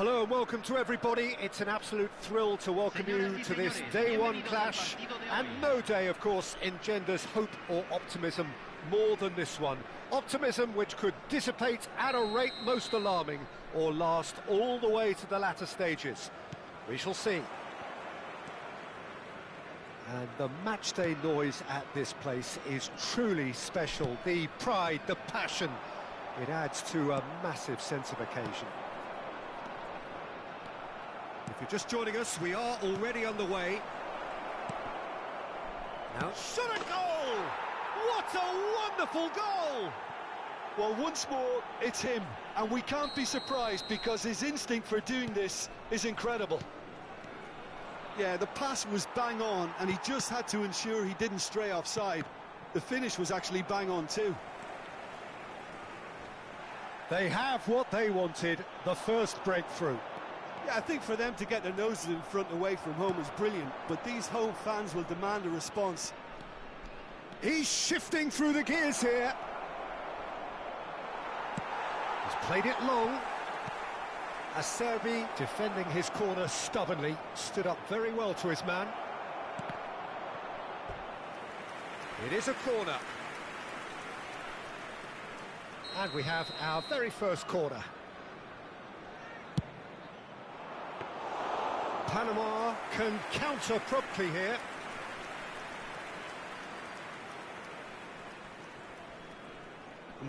Hello and welcome to everybody. It's an absolute thrill to welcome you to this day one clash, and no day, of course, engenders hope or optimism more than this one. Optimism which could dissipate at a rate most alarming or last all the way to the latter stages. We shall see. And the matchday noise at this place is truly special. The pride, the passion, it adds to a massive sense of occasion. If you're just joining us, we are already on the way. Now, shot a goal! What a wonderful goal! Well, once more, it's him, and we can't be surprised because his instinct for doing this is incredible. Yeah, the pass was bang on, and he just had to ensure he didn't stray offside. The finish was actually bang on too. They have what they wanted, the first breakthrough. Yeah, I think for them to get their noses in front away from home is brilliant, but these home fans will demand a response. He's shifting through the gears here. He's played it long. Acerbi, defending his corner stubbornly, stood up very well to his man. It is a corner. And we have our very first corner. Panama can counter promptly here.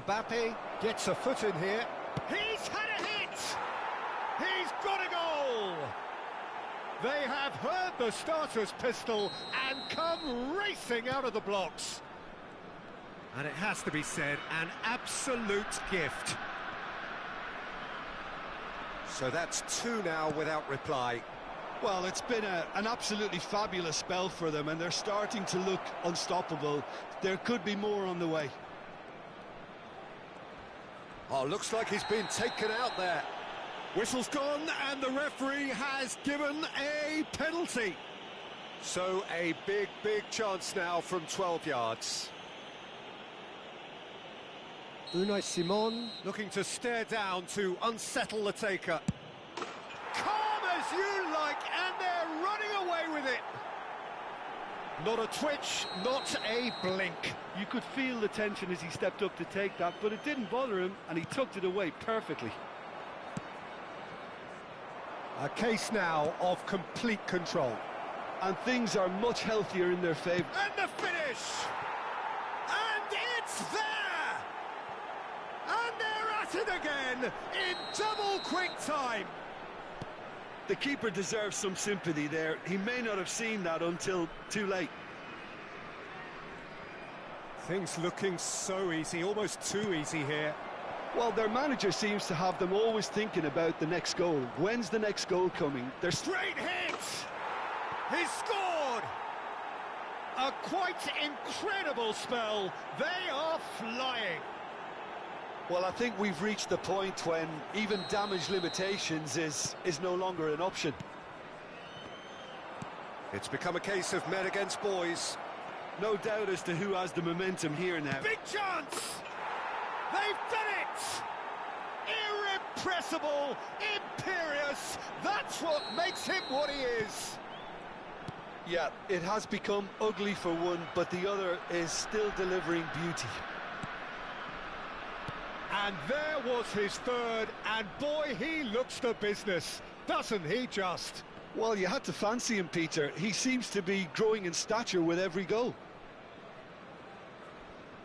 Mbappe gets a foot in here. He's had a hit! He's got a goal! They have heard the starter's pistol and come racing out of the blocks. And it has to be said, an absolute gift. So that's two now without reply. Well, it's been an absolutely fabulous spell for them, and they're starting to look unstoppable. There could be more on the way. Oh, looks like he's been taken out there. Whistle's gone, and the referee has given a penalty. So a big, big chance now from 12 yards. Unai Simon looking to stare down to unsettle the taker. Calm as you like, and they're running away with it. Not a twitch, not a blink. You could feel the tension as he stepped up to take that, but it didn't bother him, and he tucked it away perfectly. A case now of complete control. And things are much healthier in their favour. And the finish! And it's there! And they're at it again in double quick time. The keeper deserves some sympathy there. He may not have seen that until too late. Things looking so easy, almost too easy here. Well, their manager seems to have them always thinking about the next goal. When's the next goal coming? They're straight hit! He's scored! A quite incredible spell. They are flying. Well, I think we've reached the point when even damage limitations is no longer an option. It's become a case of men against boys. No doubt as to who has the momentum here now. Big chance! They've done it! Irrepressible, imperious, that's what makes him what he is. Yeah, it has become ugly for one, but the other is still delivering beauty. And there was his third, and boy, he looks the business, doesn't he just? Well, you had to fancy him, Peter. He seems to be growing in stature with every goal.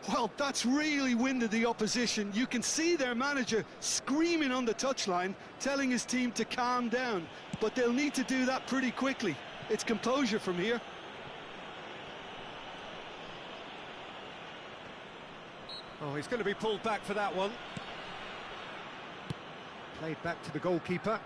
Well, that's really winded the opposition. You can see their manager screaming on the touchline, telling his team to calm down. But they'll need to do that pretty quickly. It's composure from here. Oh, he's going to be pulled back for that one. Played back to the goalkeeper.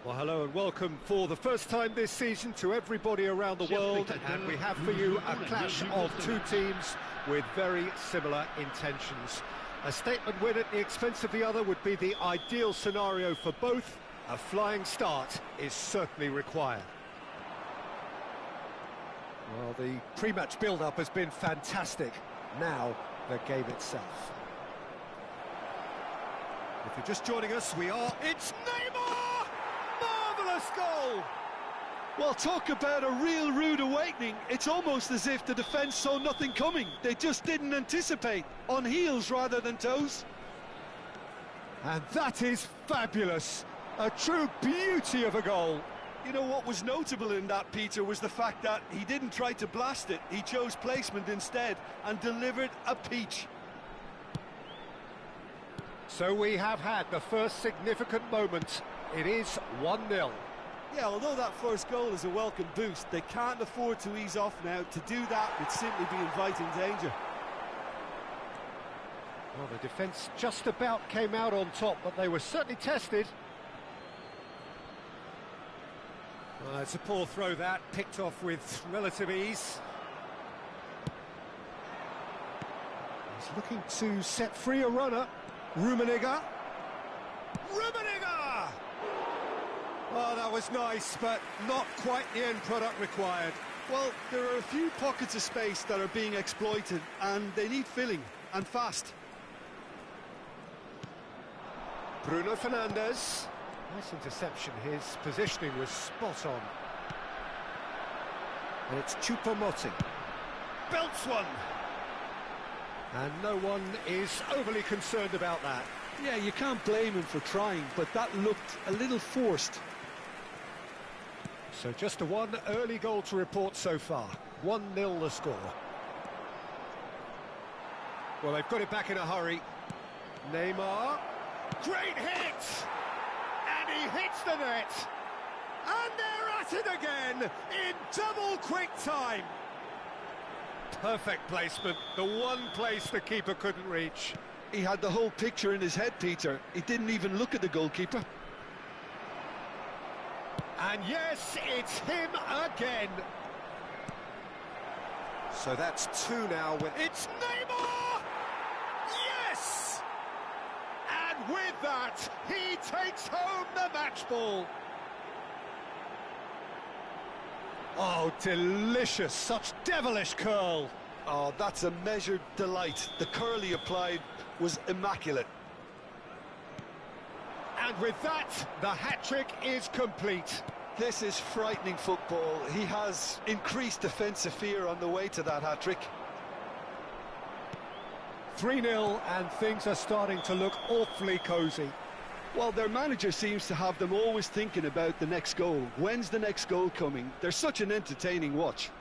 Well, hello and welcome for the first time this season to everybody around the world, and we have for you a clash of two teams with very similar intentions. A statement win at the expense of the other would be the ideal scenario for both. A flying start is certainly required. Well, the pre-match build-up has been fantastic. Now, the game itself. If you're just joining us, it's Neymar! Marvellous goal! Well, talk about a real rude awakening. It's almost as if the defence saw nothing coming. They just didn't anticipate. On heels rather than toes. And that is fabulous. A true beauty of a goal. You know what was notable in that, Peter, was the fact that he didn't try to blast it. He chose placement instead and delivered a peach. So we have had the first significant moment. It is 1-0. Yeah, although that first goal is a welcome boost, they can't afford to ease off now. To do that would simply be inviting danger. Well, the defence just about came out on top, but they were certainly tested. Well, it's a poor throw that, picked off with relative ease. He's looking to set free a runner. Rummenigge. Rummenigge! Oh, that was nice, but not quite the end product required. Well, there are a few pockets of space that are being exploited, and they need filling, and fast. Bruno Fernandes. Nice interception, his positioning was spot on. And it's Choupo-Moting. Belts one! And no one is overly concerned about that. Yeah, you can't blame him for trying, but that looked a little forced. So just a one early goal to report so far. 1-0 the score. Well, they've got it back in a hurry. Neymar. Great hit! And he hits the net. And they're at it again in double quick time. Perfect placement, the one place the keeper couldn't reach. He had the whole picture in his head, Peter. He didn't even look at the goalkeeper. And yes, it's him again. So that's two now with... It's Neymar! Yes! And with that, he takes home the match ball. Oh, delicious, such devilish curl. Oh, that's a measured delight. The curl he applied was immaculate. And with that, the hat-trick is complete. This is frightening football. He has increased defensive fear on the way to that hat-trick. 3-0, and things are starting to look awfully cosy. Well, their manager seems to have them always thinking about the next goal. When's the next goal coming? They're such an entertaining watch.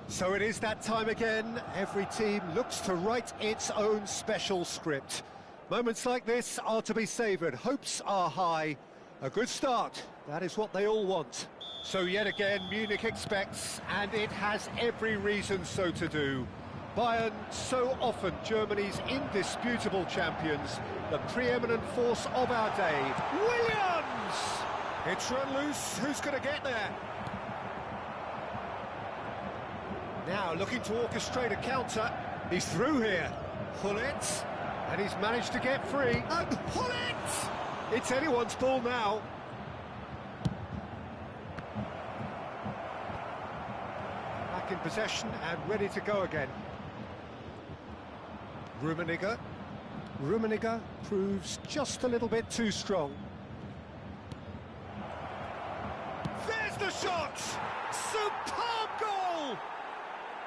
So it is that time again. Every team looks to write its own special script. Moments like this are to be savoured. Hopes are high. A good start, that is what they all want. So yet again, Munich expects, and it has every reason so to do. Bayern, so often Germany's indisputable champions, the preeminent force of our day. Williams! It's run loose, who's going to get there? Now looking to orchestrate a counter. He's through here. Gullit, and he's managed to get free. And Gullit! It's anyone's ball now. Back in possession and ready to go again. Rummenigge. Rummenigge proves just a little bit too strong. There's the shot! Superb goal!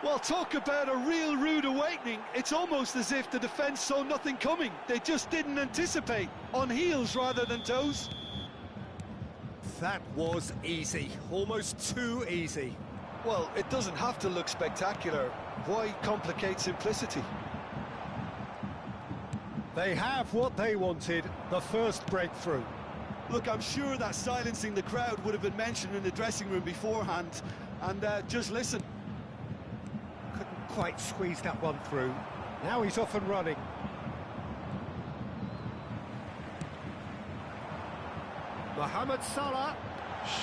Well, talk about a real rude awakening. It's almost as if the defence saw nothing coming. They just didn't anticipate. On heels rather than toes. That was easy. Almost too easy. Well, it doesn't have to look spectacular. Why complicate simplicity? They have what they wanted, the first breakthrough. Look, I'm sure that silencing the crowd would have been mentioned in the dressing room beforehand. And just listen. Couldn't quite squeeze that one through. Now he's off and running. Mohamed Salah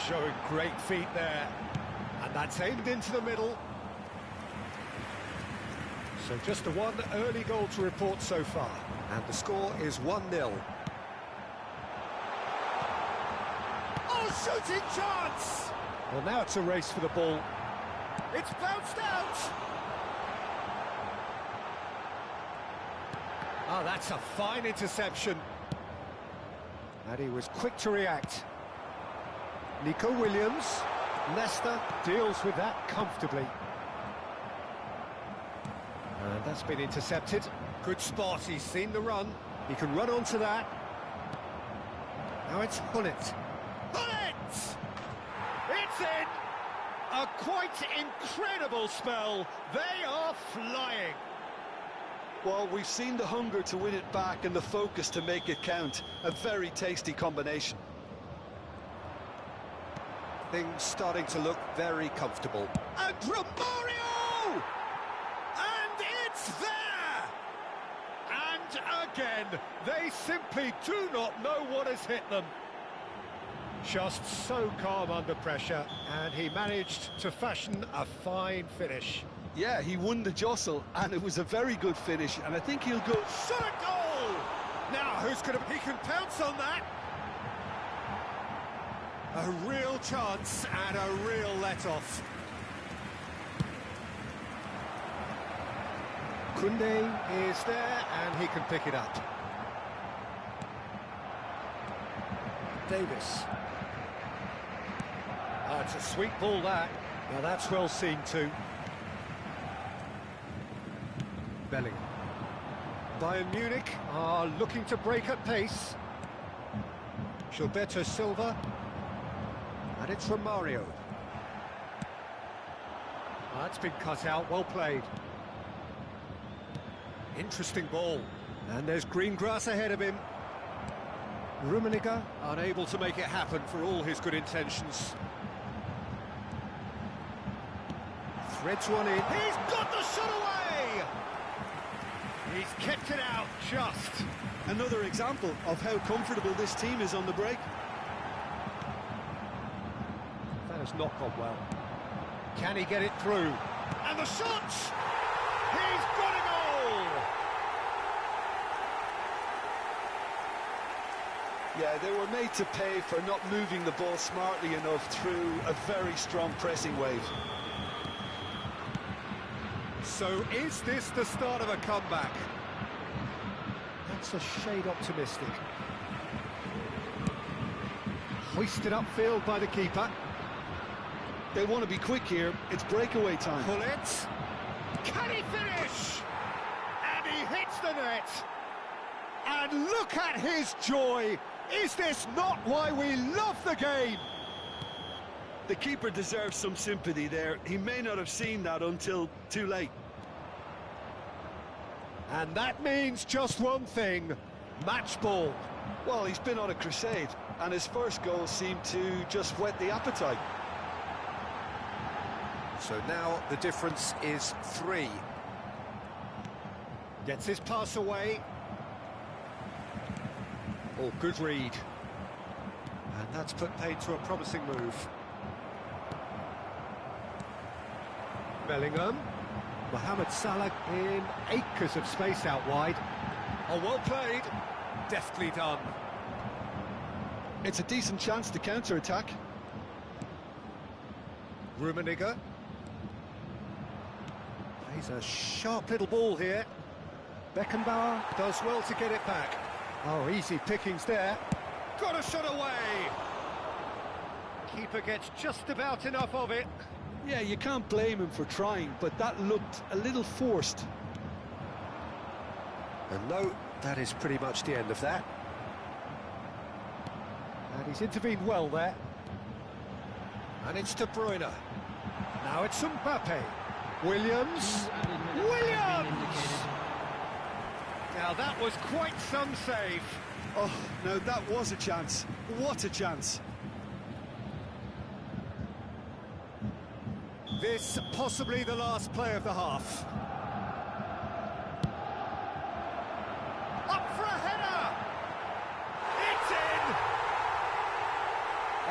showing great feet there. And that's aimed into the middle. So just the one early goal to report so far. And the score is 1-0. Oh, shooting chance! Well, now it's a race for the ball. It's bounced out! Oh, that's a fine interception. And he was quick to react. Nico Williams. Leicester deals with that comfortably. And that's been intercepted. Good spot, he's seen the run. He can run onto that. Now it's Gullit. Gullit! It's in! A quite incredible spell. They are flying. Well, we've seen the hunger to win it back and the focus to make it count. A very tasty combination. Things starting to look very comfortable. And Romario! And it's there! And again, they simply do not know what has hit them. Just so calm under pressure, and he managed to fashion a fine finish. Yeah, he won the jostle, and it was a very good finish, and I think he'll go... Shot a goal! Now, who's going to... He can pounce on that! A real chance and a real let-off. Koundé is there, and he can pick it up. Davis. Oh, it's a sweet ball, that. Now, that's well seen, too. Bellingham. Bayern Munich are looking to break at pace. Gilberto Silva. And it's from Mario. That's been cut out, well played. Interesting ball. And there's green grass ahead of him. Rummenigge unable to make it happen for all his good intentions. Threads one in. He's got the shot away! He's kept it out, just. Another example of how comfortable this team is on the break. That has not gone well. Can he get it through? And the shot! He's got a goal! Yeah, they were made to pay for not moving the ball smartly enough through a very strong pressing wave. So is this the start of a comeback? That's a shade optimistic. Hoisted upfield by the keeper. They want to be quick here. It's breakaway time. Pull it. Can he finish? And he hits the net. And look at his joy. Is this not why we love the game? The keeper deserves some sympathy there. He may not have seen that until too late. And that means just one thing, match ball. Well, he's been on a crusade, and his first goal seemed to just whet the appetite. So now the difference is 3. Gets his pass away. Oh, good read. And that's put paid to a promising move. Bellingham. Mohamed Salah in acres of space out wide. Oh, well played. Deftly done. It's a decent chance to counter-attack. Rummenigge. Plays a sharp little ball here. Beckenbauer does well to get it back. Oh, easy pickings there. Got a shot away. Keeper gets just about enough of it. Yeah, you can't blame him for trying, but that looked a little forced. And no, that is pretty much the end of that. And he's intervened well there. And it's De Bruyne. Now it's Mbappe. Williams. Williams! Now that was quite some save. Oh, no, that was a chance. What a chance. This possibly the last play of the half. Up for a header! It's in!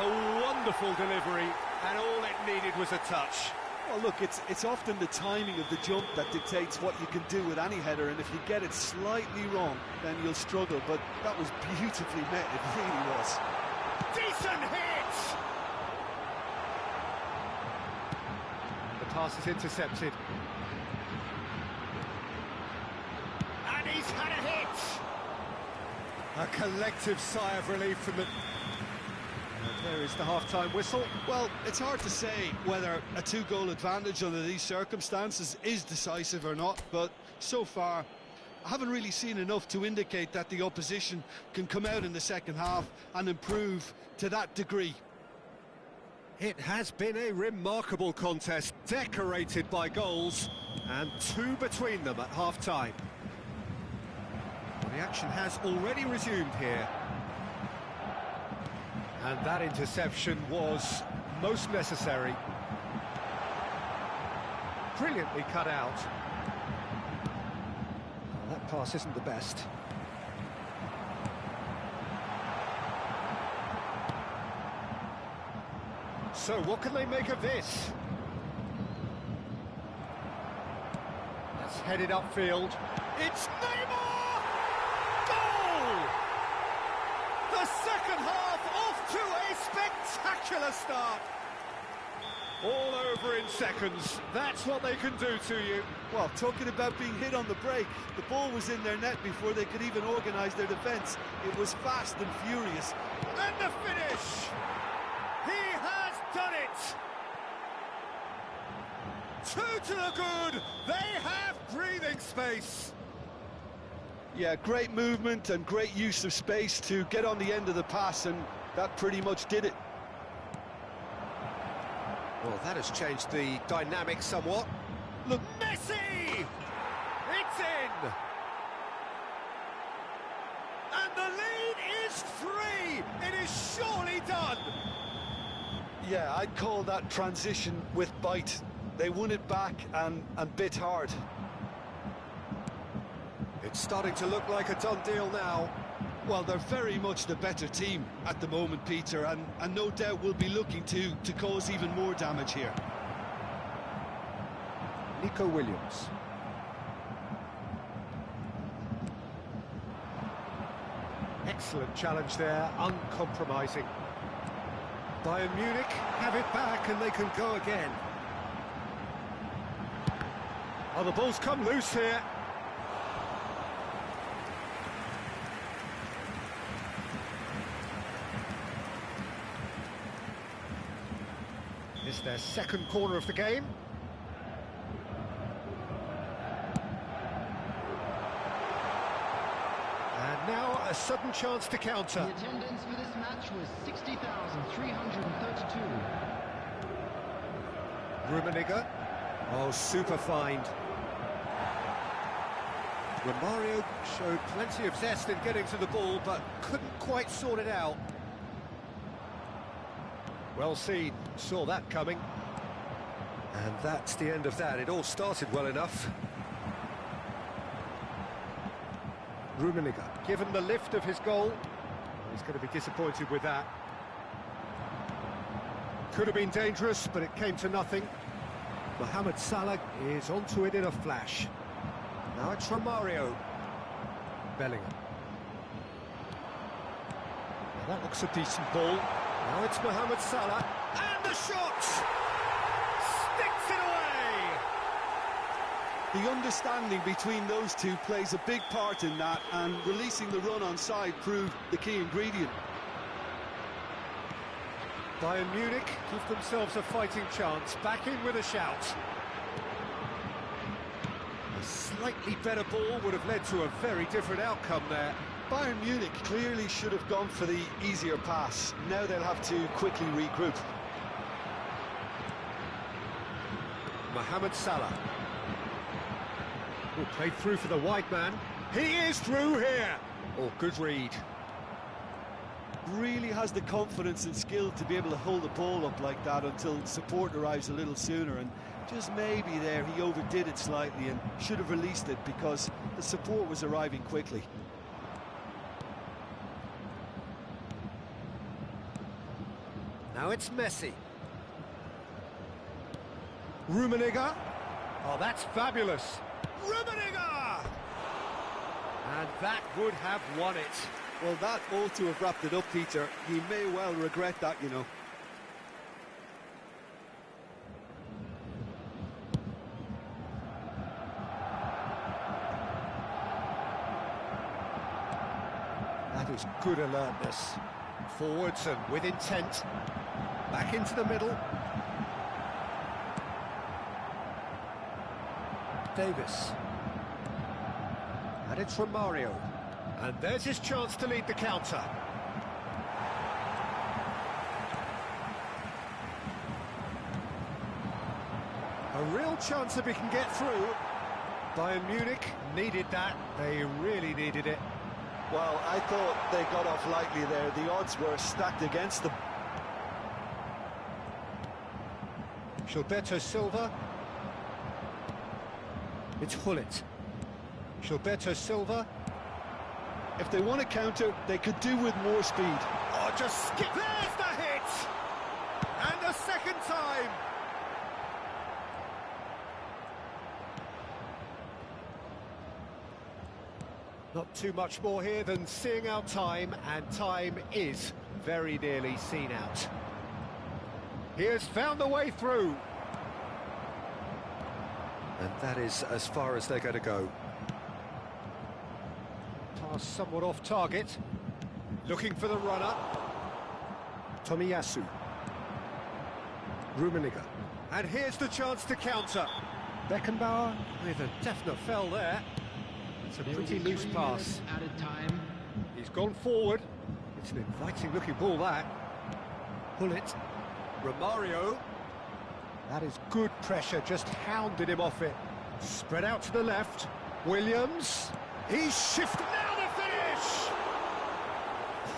A wonderful delivery, and all it needed was a touch. Well, look, it's often the timing of the jump that dictates what you can do with any header, and if you get it slightly wrong, then you'll struggle, but that was beautifully met, it really was. Decent hit! Pass is intercepted. And he's had a hit! A collective sigh of relief from the... And there is the half-time whistle. Well, it's hard to say whether a 2-goal advantage under these circumstances is decisive or not, but so far I haven't really seen enough to indicate that the opposition can come out in the second half and improve to that degree. It has been a remarkable contest, decorated by goals, and 2 between them at half-time. The action has already resumed here. And that interception was most necessary. Brilliantly cut out. Well, that pass isn't the best. So what can they make of this? That's headed upfield. It's Neymar! Goal! The second half off to a spectacular start. All over in seconds. That's what they can do to you. Well, talking about being hit on the break, the ball was in their net before they could even organise their defence. It was fast and furious. And the finish! He has done it! Two to the good! They have breathing space! Yeah, great movement and great use of space to get on the end of the pass, and that pretty much did it. Well, that has changed the dynamic somewhat. Look, Messi! It's in! And the lead is 3! It is surely done! Yeah, I'd call that transition with bite. They won it back and bit hard. It's starting to look like a done deal now. Well, they're very much the better team at the moment, Peter, and no doubt will be looking to cause even more damage here. Nico Williams. Excellent challenge there, uncompromising. Bayern Munich have it back and they can go again. Oh, the ball's come loose here. It's their second corner of the game. And now a sudden chance to counter. The attendance for this match was 60,332. Rummenigge. Oh, super find. Romario showed plenty of zest in getting to the ball, but couldn't quite sort it out. Well seen, saw that coming. And that's the end of that. It all started well enough. Rummenigge, given the lift of his goal, he's going to be disappointed with that. Could have been dangerous, but it came to nothing. Mohamed Salah is onto it in a flash. Now it's Romario. Bellingham. Now that looks a decent ball. Now it's Mohamed Salah. And the shot! Sticks it away! The understanding between those two plays a big part in that, and releasing the run on side proved the key ingredient. Bayern Munich give themselves a fighting chance, back in with a shout. A slightly better ball would have led to a very different outcome there. Bayern Munich clearly should have gone for the easier pass. Now they'll have to quickly regroup. Mohamed Salah. Oh, played through for the wide man. He is through here. Oh, good read. Really has the confidence and skill to be able to hold the ball up like that until support arrives a little sooner, and just maybe there he overdid it slightly and should have released it because the support was arriving quickly. Now it's Messi. Rummenigge. Oh, that's fabulous. Rummenigge! And that would have won it. Well, that ought to have wrapped it up, Peter. He may well regret that, you know. That is good alertness. Forwards and with intent. Back into the middle. Davis. And it's Romario. And there's his chance to lead the counter. A real chance if he can get through. Bayern Munich needed that. They really needed it. Well, I thought they got off lightly there. The odds were stacked against them. Gilberto Silva. It's Hullet. Gilberto Silva. If they want to counter, they could do with more speed. Oh, just skip. There's the hit! And a second time! Not too much more here than seeing out time, and time is very nearly seen out. He has found the way through. And that is as far as they're going to go. Pass somewhat off target. Looking for the runner. Tomiyasu. Rummenigge. And here's the chance to counter. Beckenbauer with a definite fell there. It's a pretty loose pass. Added time. He's gone forward. It's an inviting looking ball, that. Hullet. Romario. That is good pressure, just hounded him off it. Spread out to the left. Williams. He's shifted. Now the finish!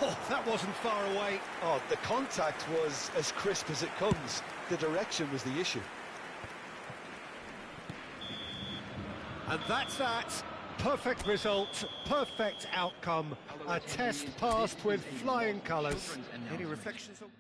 Oh, that wasn't far away. Oh, the contact was as crisp as it comes. The direction was the issue. And that's that. Perfect result, perfect outcome. A test passed with flying colours. Any reflections on...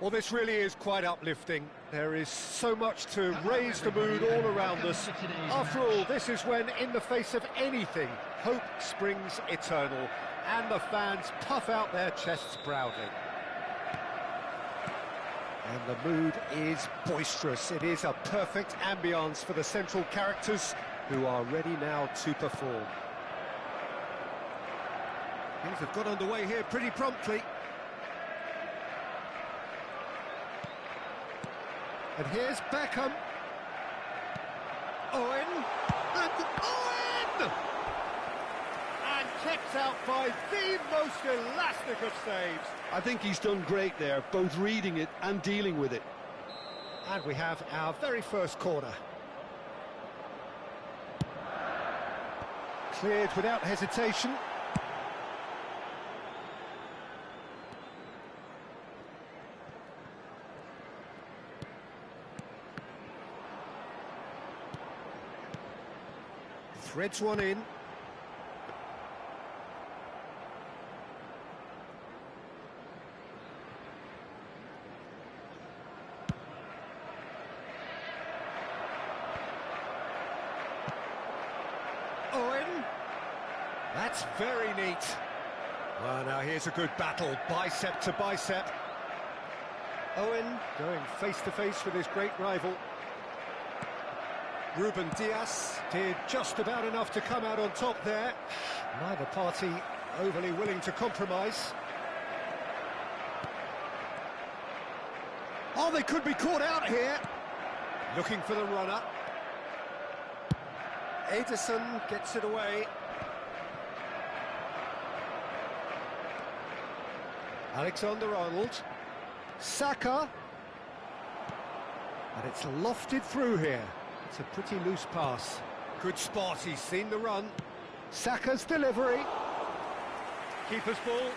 Well, this really is quite uplifting. There is so much to raise the mood all around us. After all, this is when, in the face of anything, hope springs eternal, and the fans puff out their chests proudly. And the mood is boisterous. It is a perfect ambience for the central characters, who are ready now to perform. Things have got underway here pretty promptly. And here's Beckham. Owen. And Owen! And kept out by the most elastic of saves. I think he's done great there, both reading it and dealing with it. And we have our very first corner. Cleared without hesitation. Threads one in. Owen. That's very neat. Well, now here's a good battle, bicep to bicep. Owen going face to face with his great rival. Ruben Dias did just about enough to come out on top there. Neither party overly willing to compromise. Oh, they could be caught out here. Looking for the runner. Ederson gets it away. Alexander-Arnold. Saka. And it's lofted through here. It's a pretty loose pass. Good spot, he's seen the run. Saka's delivery. Keeper's ball.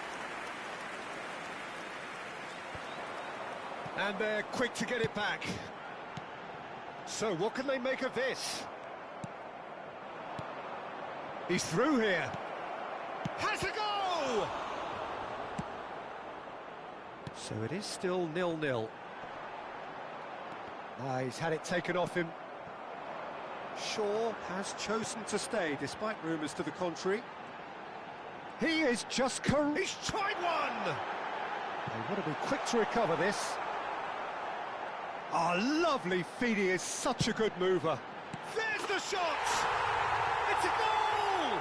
And they're quick to get it back. So what can they make of this? He's through here. Has a go! So it is still 0-0. He's had it taken off him. Shaw has chosen to stay, despite rumours to the contrary. He is just he's tried one! They want to be quick to recover this. Lovely feed, he is such a good mover. There's the shot! It's a goal!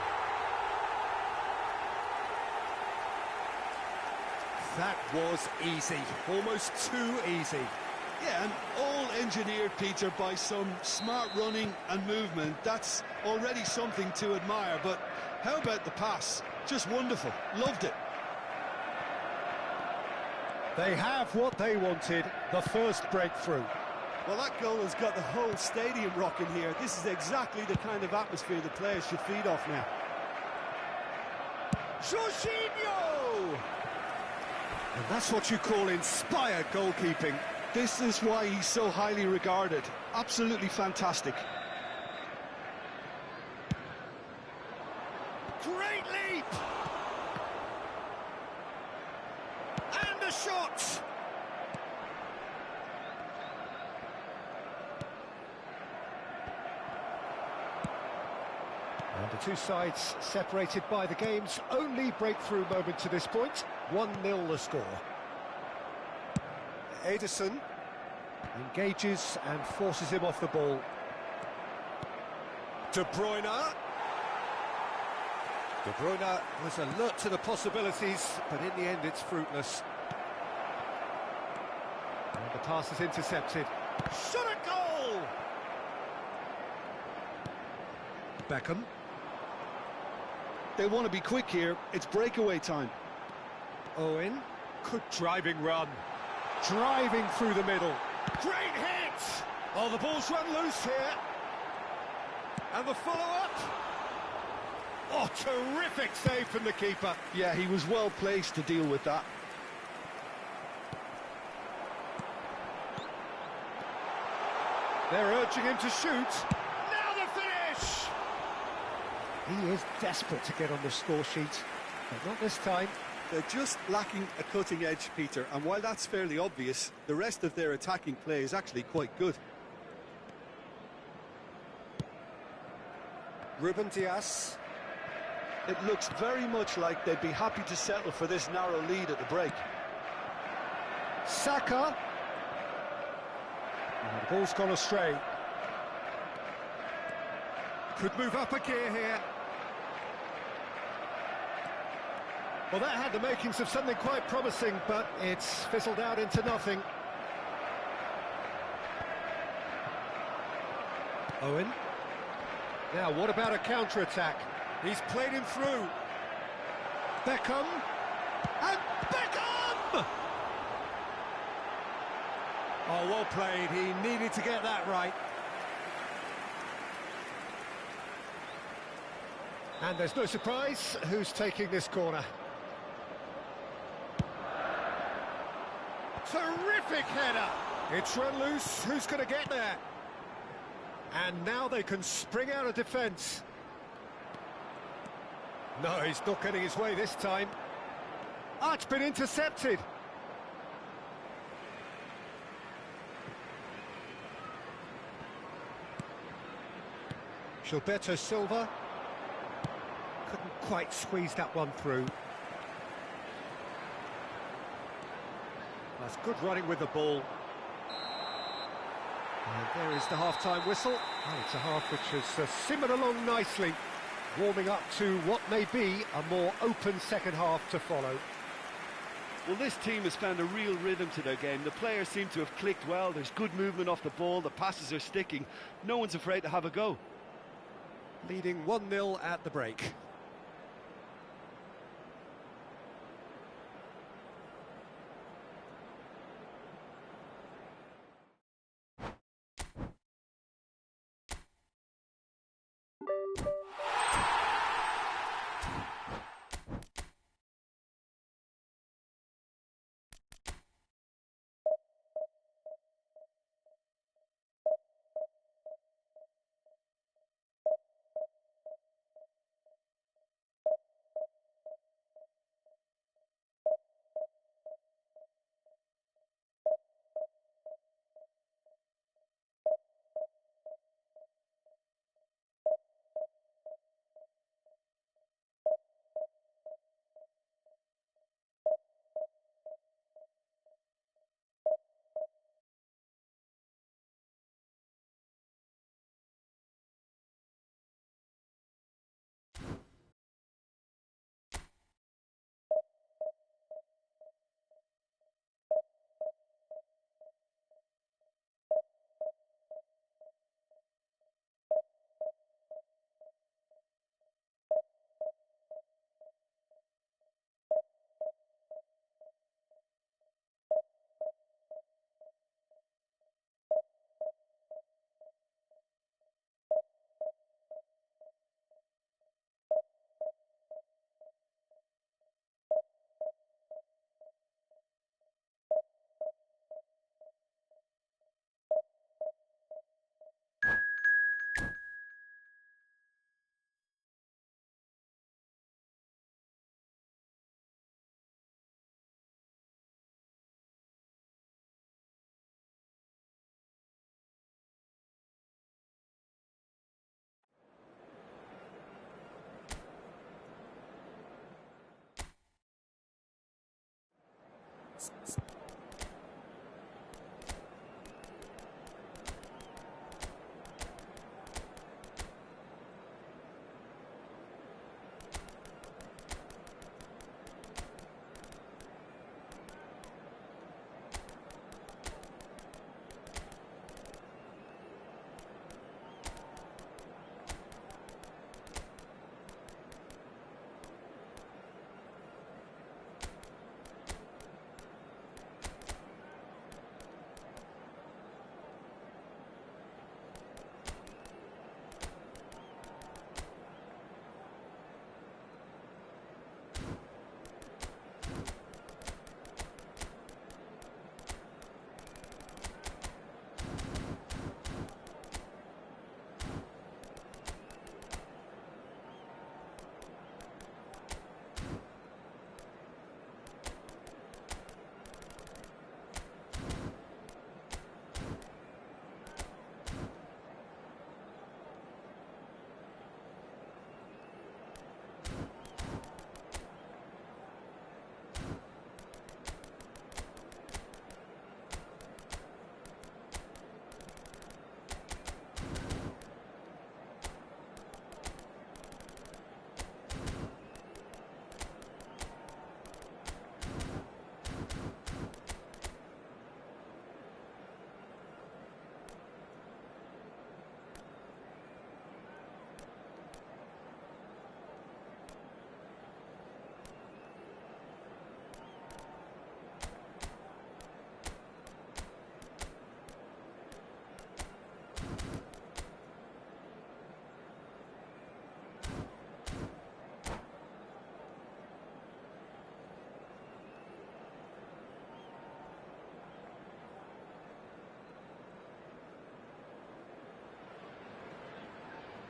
That was easy, almost too easy. Yeah, and all engineered, Peter, by some smart running and movement. That's already something to admire, but how about the pass? Just wonderful. Loved it. They have what they wanted, the first breakthrough. Well, that goal has got the whole stadium rocking here. This is exactly the kind of atmosphere the players should feed off now. Jorginho! And that's what you call inspired goalkeeping. This is why he's so highly regarded. Absolutely fantastic. Great leap! And a shot! And the two sides separated by the game's only breakthrough moment to this point. 1-0 the score. Ederson engages and forces him off the ball. De Bruyne. De Bruyne was alert to the possibilities, but in the end it's fruitless. And the pass is intercepted. Shot a goal! Beckham. They want to be quick here. It's breakaway time. Owen. Good driving run. Driving through the middle. Great hit! Oh, the ball's run loose here. And the follow-up. Oh, terrific save from the keeper. Yeah, he was well placed to deal with that. They're urging him to shoot. Now the finish! He is desperate to get on the score sheet, but not this time. They're just lacking a cutting edge, Peter, and while that's fairly obvious, the rest of their attacking play is actually quite good. Ruben Dias. It looks very much like they'd be happy to settle for this narrow lead at the break. Saka. The ball's gone astray. Could move up a gear here. Well, that had the makings of something quite promising, but it's fizzled out into nothing. Owen. Now, what about a counter-attack? He's played him through. Beckham. And Beckham! Oh, well played. He needed to get that right. And there's no surprise who's taking this corner. Terrific header! It's run loose. Who's going to get there? And now they can spring out of defence. No, he's not getting his way this time. Ah, it's been intercepted. Gilberto Silva. Couldn't quite squeeze that one through. That's good running with the ball. And there is the half-time whistle. Oh, it's a half which has simmered along nicely, warming up to what may be a more open second half to follow. Well, this team has found a real rhythm to their game. The players seem to have clicked well. There's good movement off the ball. The passes are sticking. No one's afraid to have a go. Leading 1-0 at the break.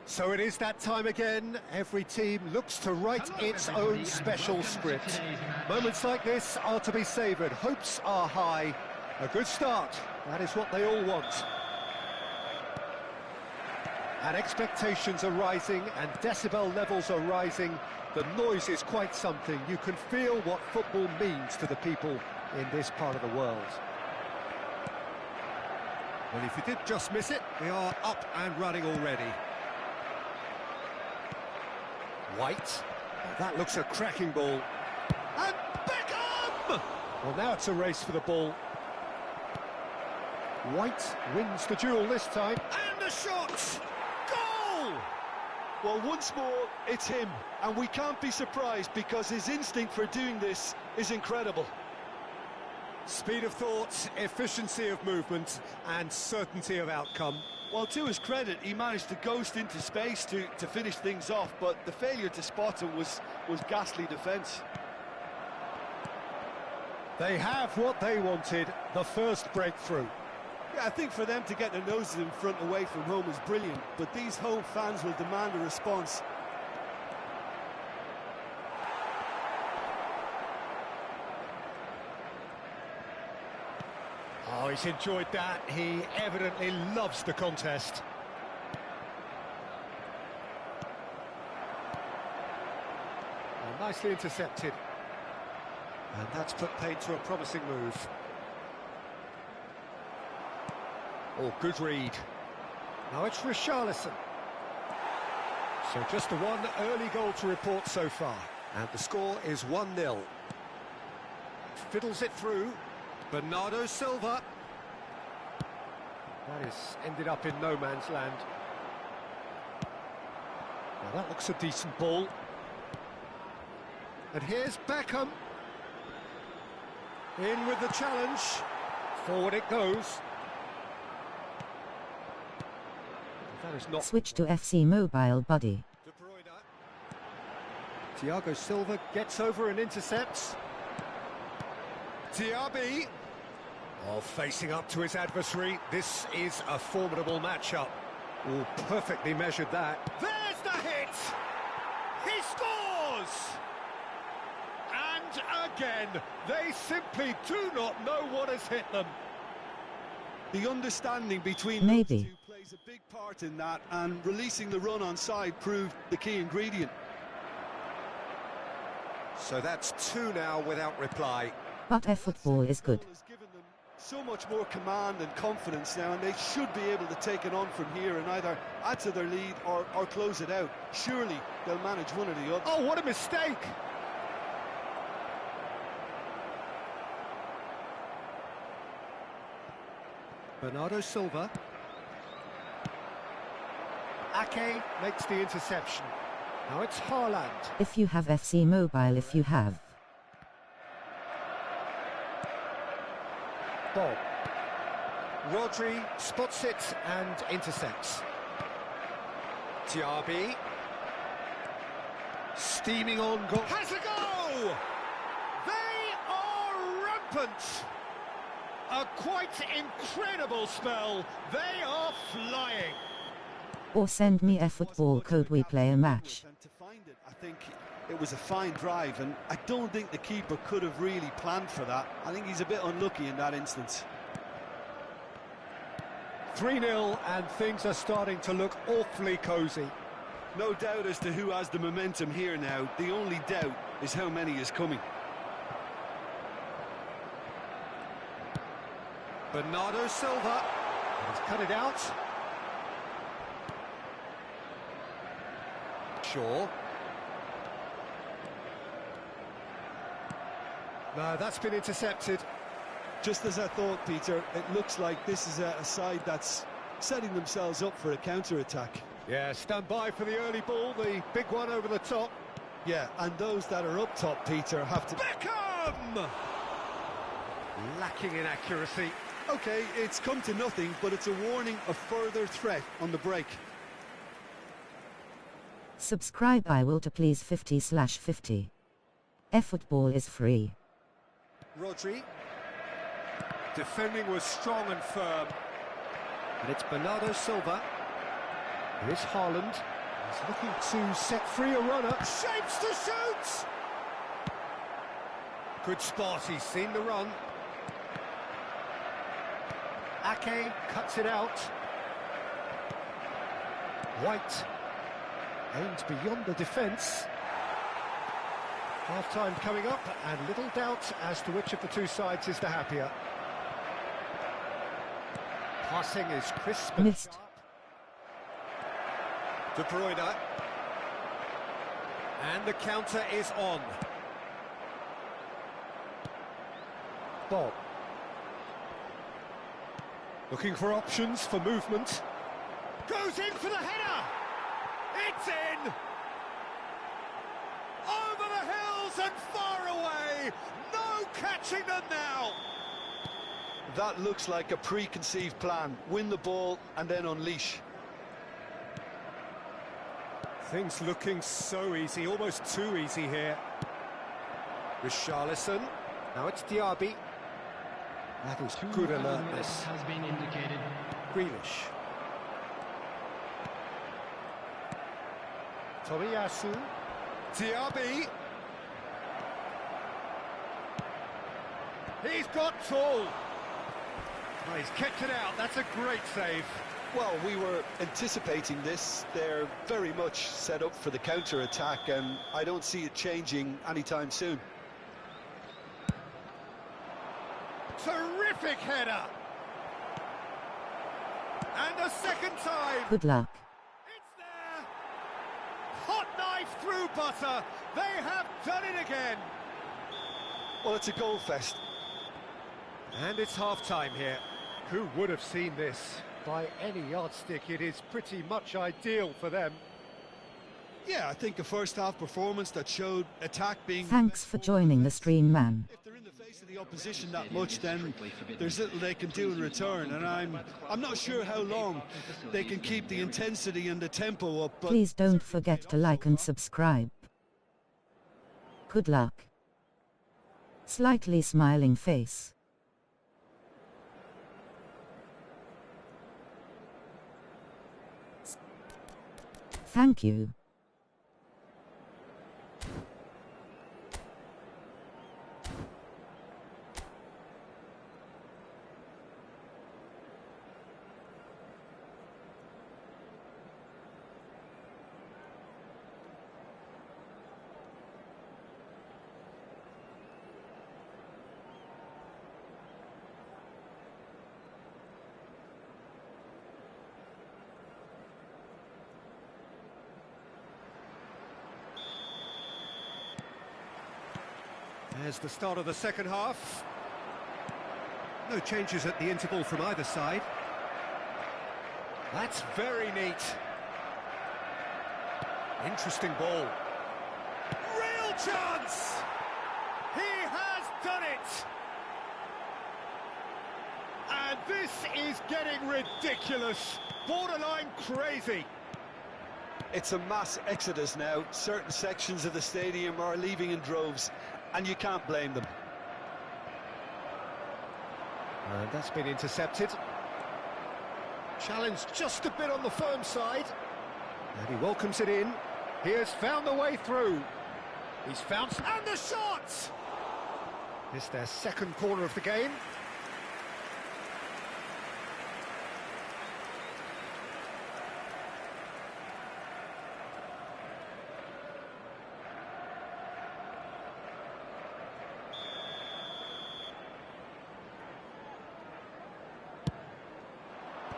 So it is that time again. Every team looks to write its own special script. Moments like this are to be savoured. Hopes are high. A good start. That is what they all want. And expectations are rising and decibel levels are rising. The noise is quite something. You can feel what football means to the people in this part of the world. Well, if you did just miss it, we are up and running already. White. That looks a cracking ball. And Beckham! Well, now it's a race for the ball. White wins the duel this time. And the shot! Goal! Well, once more, it's him. And we can't be surprised because his instinct for doing this is incredible. Speed of thought, efficiency of movement, and certainty of outcome. Well, to his credit, he managed to ghost into space to finish things off, but the failure to spot him was ghastly defence. They have what they wanted, the first breakthrough. Yeah, I think for them to get their noses in front away from home is brilliant, but these home fans will demand a response. Oh, he's enjoyed that. He evidently loves the contest. Well, nicely intercepted. And that's put paid to a promising move. Oh, good read. Now it's Richarlison. So just the one early goal to report so far. And the score is 1-0. Fiddles it through. Bernardo Silva. That is ended up in no man's land. Now that looks a decent ball. And here's Beckham. In with the challenge. Forward it goes. That is not... Switch to FC Mobile, buddy. Thiago Silva gets over and intercepts. Diaby. Oh, facing up to his adversary. This is a formidable matchup. Oh, perfectly measured that. There's the hit! He scores! And again, they simply do not know what has hit them. The understanding between Maybe. those two plays a big part in that, and releasing the run on side proved the key ingredient. So that's 2 now without reply. But football is good. Has given them so much more command and confidence now, and they should be able to take it on from here and either add to their lead or close it out. Surely they'll manage one or the other. Oh, what a mistake! Bernardo Silva. Ake makes the interception. Now it's Haaland. If you have FC Mobile, if you have. Bob. Rodri spots it and intercepts. Diaby. Steaming on goal. Has a go! They are rampant! A quite incredible spell. They are flying. Or send me a football code, we play a match. To find it, I think it was a fine drive, and I don't think the keeper could have really planned for that. I think he's a bit unlucky in that instance. 3-0 and things are starting to look awfully cosy. No doubt as to who has the momentum here now. The only doubt is how many is coming. Bernardo Silva. He's cut it out. Shaw. No, that's been intercepted. Just as I thought, Peter, it looks like this is a side that's setting themselves up for a counter-attack. Yeah, stand by for the early ball, the big one over the top. Yeah, and those that are up top, Peter, have to... Beckham! Lacking in accuracy. OK, it's come to nothing, but it's a warning of further threat on the break. Subscribe I will to please 50/50. Football is free. Rodri. Defending was strong and firm. And it's Bernardo Silva. Here's Haaland. He's looking to set free a runner. Shapes to shoot! Good spot, he's seen the run. Ake cuts it out. White aimed beyond the defence. Half-time coming up, and little doubt as to which of the two sides is the happier. Passing is crisp and Missed. sharp. De Bruyne. And the counter is on. Bob. Looking for options for movement. Goes in for the header! It's in! Over the hills and far away! No catching them now! That looks like a preconceived plan. Win the ball and then unleash. Things looking so easy, almost too easy here. Richarlison. Now it's Diaby. That is good alertness. Has been indicated. Grealish. Tomiyasu. Diaby. He's got tall. Oh, he's kept it out. That's a great save. Well, we were anticipating this. They're very much set up for the counter-attack, and I don't see it changing anytime soon. Terrific header. And a second time. Good luck. It's there. Hot knife through butter. They have done it again. Well, it's a goal fest. And it's half-time here. Who would have seen this? By any yardstick, it is pretty much ideal for them. Yeah, I think a first-half performance that showed attack being... Thanks for joining the stream, man. If they're in the face of the opposition that much, then there's little they can do in return, and I'm not sure how long they can keep the intensity and the tempo up, but... Please don't forget to like and subscribe. Good luck. Slightly smiling face. Thank you. There's the start of the second half. No changes at the interval from either side. That's very neat. Interesting ball. Real chance! He has done it! And this is getting ridiculous. Borderline crazy. It's a mass exodus now. Certain sections of the stadium are leaving in droves, and you can't blame them. And that's been intercepted. Challenge just a bit on the firm side. And he welcomes it in. He has found the way through. He's found... And the shot! It's their second corner of the game.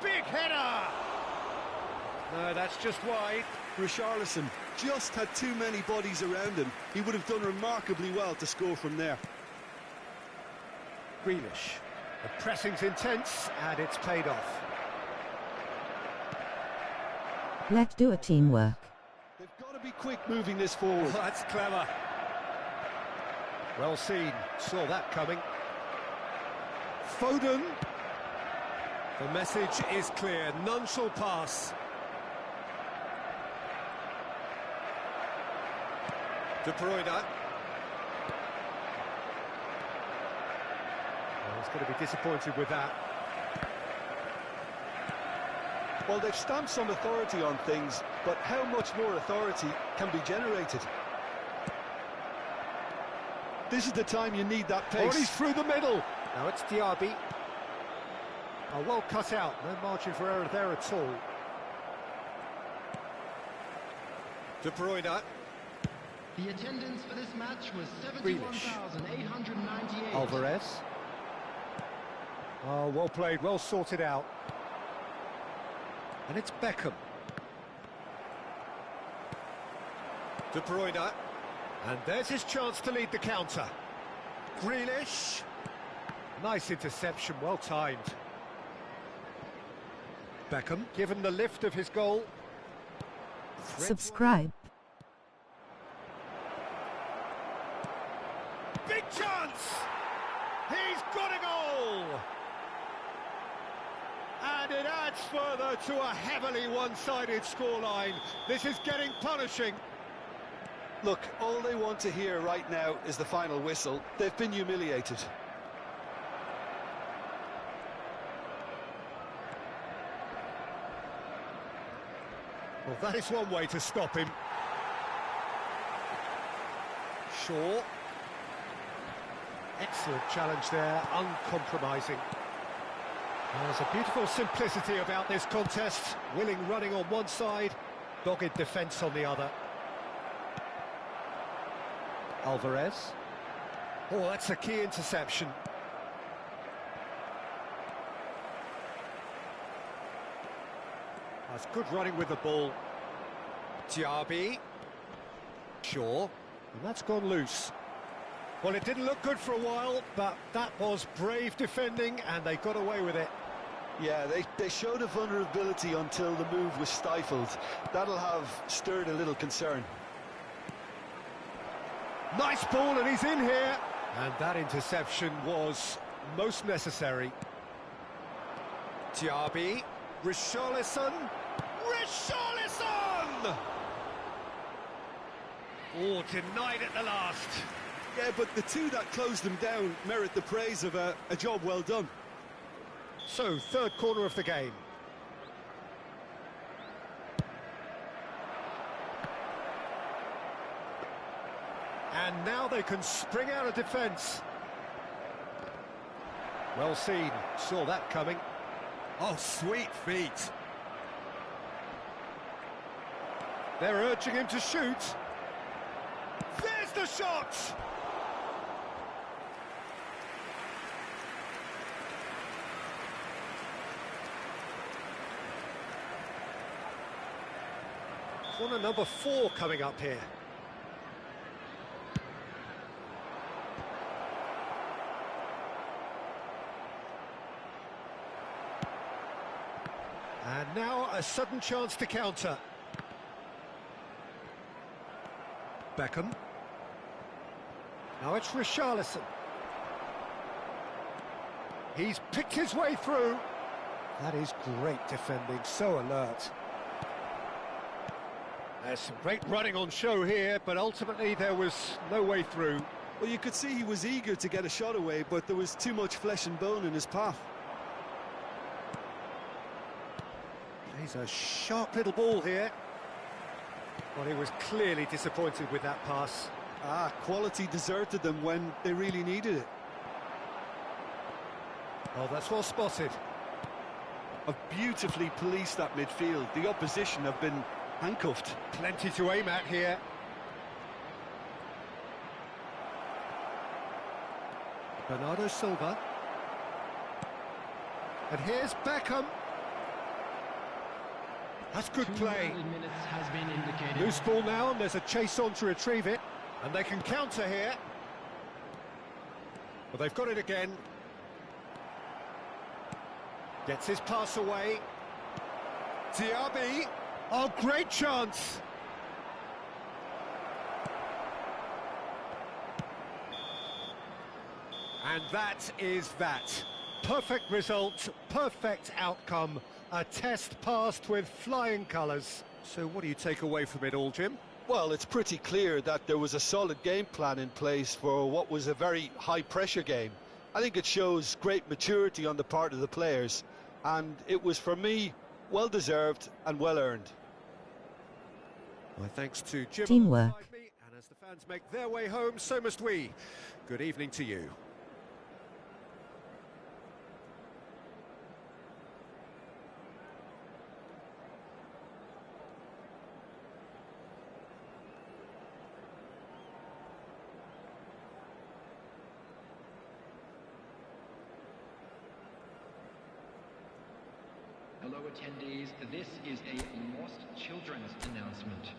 Big header! No, that's just wide. Richarlison just had too many bodies around him. He would have done remarkably well to score from there. Grealish. The pressing's intense, and it's paid off. Let's do a teamwork. They've got to be quick moving this forward. Oh, that's clever. Well seen. Saw that coming. Foden. The message is clear. None shall pass. De Bruyne. Well, he's going to be disappointed with that. Well, they've stamped some authority on things, but how much more authority can be generated? This is the time you need that pace. Oh, he's through the middle. Now it's Diaby. Oh, well cut out. No margin for error there at all. De Bruyne. The attendance for this match was 71,898. Alvarez. Oh, well played, well sorted out. And it's Beckham. De Bruyne. And there's his chance to lead the counter. Grealish. Nice interception, well timed. Beckham, given the lift of his goal. Subscribe. Big chance! He's got a goal! And it adds further to a heavily one-sided scoreline. This is getting punishing. Look, all they want to hear right now is the final whistle. They've been humiliated. Well, that is one way to stop him. Shaw. Excellent challenge there, uncompromising. There's a beautiful simplicity about this contest. Willing running on one side, dogged defence on the other. Alvarez. Oh, that's a key interception. That's good running with the ball. Diaby. Shaw. And that's gone loose. Well, it didn't look good for a while, but that was brave defending, and they got away with it. Yeah, they showed a vulnerability until the move was stifled. That'll have stirred a little concern. Nice ball, and he's in here. And that interception was most necessary. Diaby. Richarlison. Richarlison! Oh, denied at the last. Yeah, but the two that closed them down merit the praise of a job well done. So, third corner of the game. And now they can spring out of defence. Well seen, saw that coming. Oh, sweet feet. They're urging him to shoot. There's the shot! Corner number 4 coming up here. And now a sudden chance to counter. Beckham. Now it's Richarlison. He's picked his way through. That is great defending, so alert. There's some great running on show here, but ultimately there was no way through. Well, you could see he was eager to get a shot away, but there was too much flesh and bone in his path. He's a sharp little ball here. Well, he was clearly disappointed with that pass. Quality deserted them when they really needed it. Oh, that's well spotted. Have beautifully policed that midfield. The opposition have been handcuffed. Plenty to aim at here. Bernardo Silva. And here's Beckham. That's good play. Has been indicated. Loose ball now, and there's a chase on to retrieve it. And they can counter here. But they've got it again. Gets his pass away. Diaby. Oh, great chance. And that is that. Perfect result, perfect outcome. A test passed with flying colours. So what do you take away from it all, Jim? Well, it's pretty clear that there was a solid game plan in place for what was a very high-pressure game. I think it shows great maturity on the part of the players, and it was, for me, Well deserved and well earned. My thanks to Jim Teamwork. alongside me, and as the fans make their way home, so must we. Good evening to you. Hello attendees, this is a Lost Children's announcement.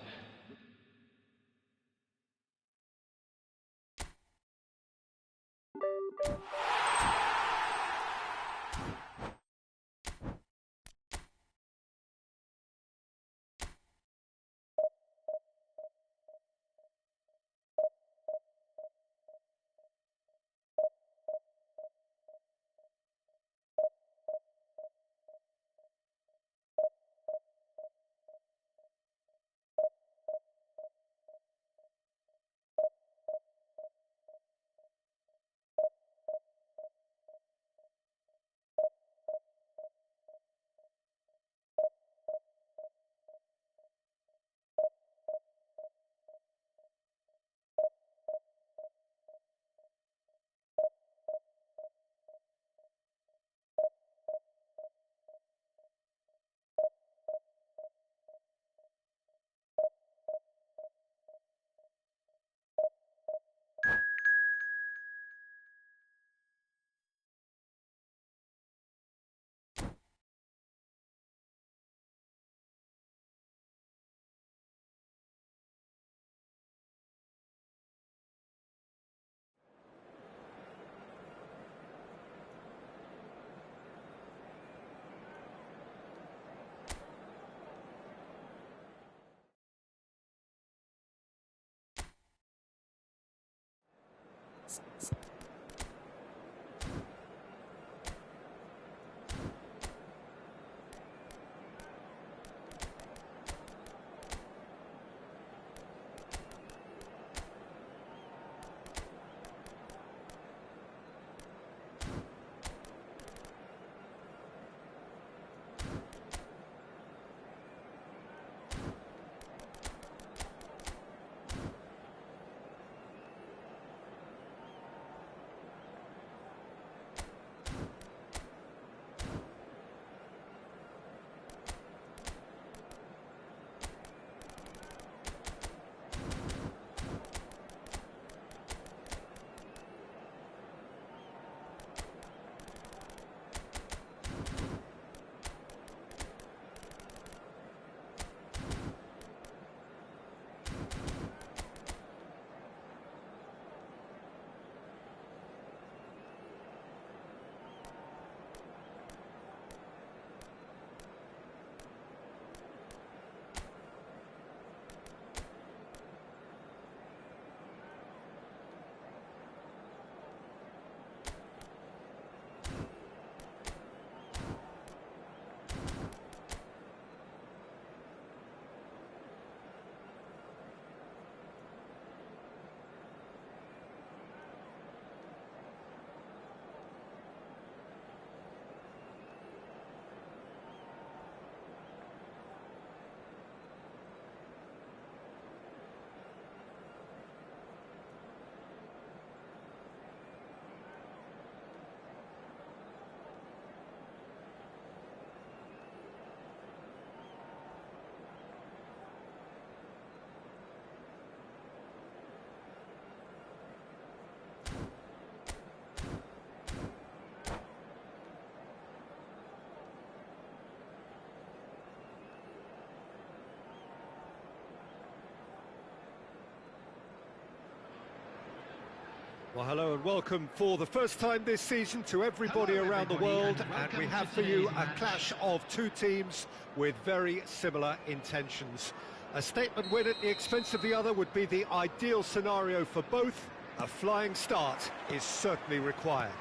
Well, hello and welcome for the first time this season to everybody around the world, and we have for you a clash of two teams with very similar intentions. A statement win at the expense of the other would be the ideal scenario for both. A flying start is certainly required.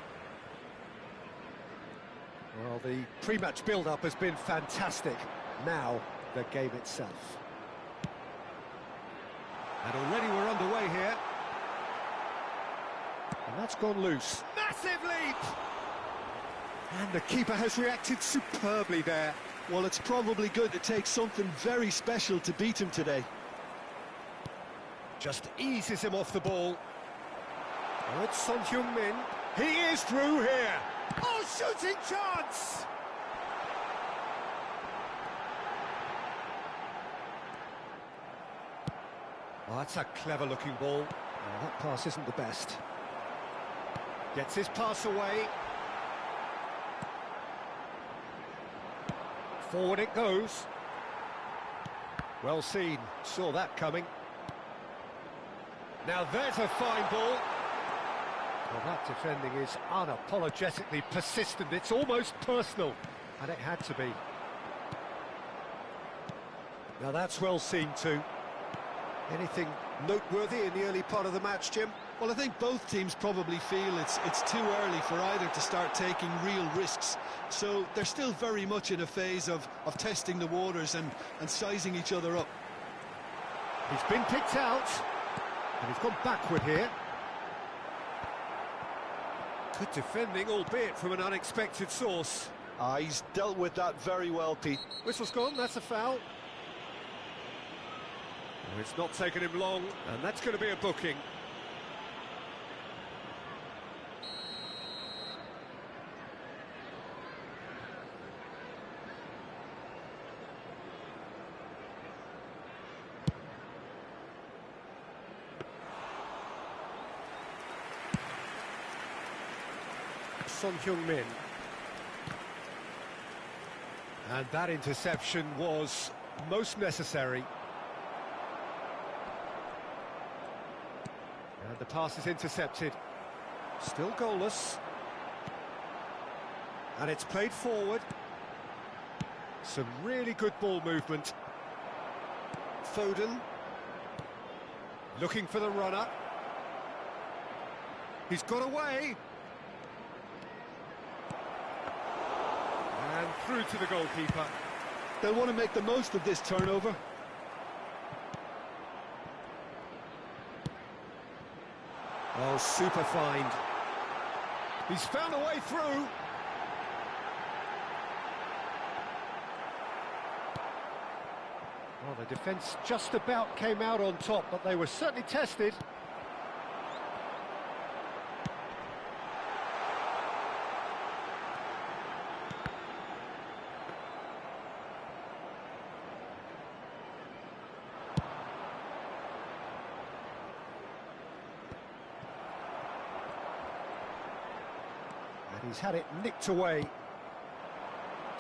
Well, the pre-match build-up has been fantastic. Now, the game itself. And already we're underway here. And that's gone loose. Massive leap! And the keeper has reacted superbly there. Well, it's probably going to take something very special to beat him today. Just eases him off the ball. Oh, it's Son Heung-min. He is through here. Oh, shooting chance! Oh, that's a clever-looking ball. Oh, that pass isn't the best. Gets his pass away. Forward it goes. Well seen. Saw that coming. Now there's a fine ball. Well, that defending is unapologetically persistent. It's almost personal. And it had to be. Now that's well seen too. Anything noteworthy in the early part of the match, Jim? Well, I think both teams probably feel it's too early for either to start taking real risks. So they're still very much in a phase of testing the waters and sizing each other up. He's been picked out. And he's gone backward here. Good defending, albeit from an unexpected source. He's dealt with that very well, Pete. Whistle's gone, that's a foul. Oh, it's not taken him long, and that's going to be a booking. Son Heung-min. And that interception was most necessary. And the pass is intercepted. Still goalless. And it's played forward. Some really good ball movement. Foden. Looking for the runner. He's got away. And through to the goalkeeper. They'll want to make the most of this turnover. Oh, super find. He's found a way through. Well, the defence just about came out on top, but they were certainly tested. He's had it nicked away.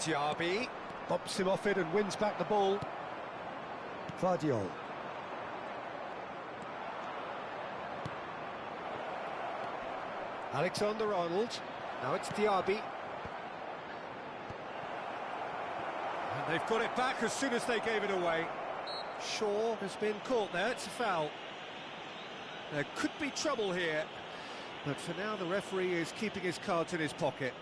Diaby bumps him off it and wins back the ball. Gvardiol. Alexander-Arnold. Now it's Diaby. And they've got it back as soon as they gave it away. Shaw has been caught there. It's a foul. There could be trouble here. But for now, the referee is keeping his cards in his pocket.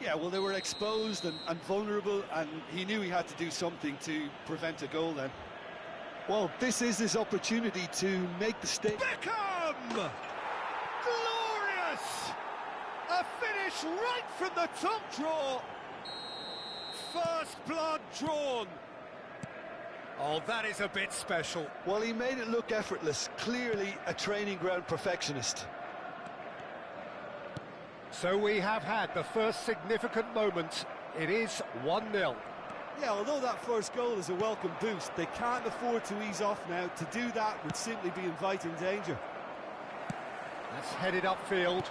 Yeah, well, they were exposed and vulnerable, and he knew he had to do something to prevent a goal then. Well, this is his opportunity to make the stake. Beckham! Glorious! A finish right from the top draw. First blood drawn. Oh, that is a bit special. Well, he made it look effortless. Clearly a training ground perfectionist. So we have had the first significant moment. It is 1-0. Yeah, although that first goal is a welcome boost, they can't afford to ease off now. To do that would simply be inviting danger. That's headed upfield.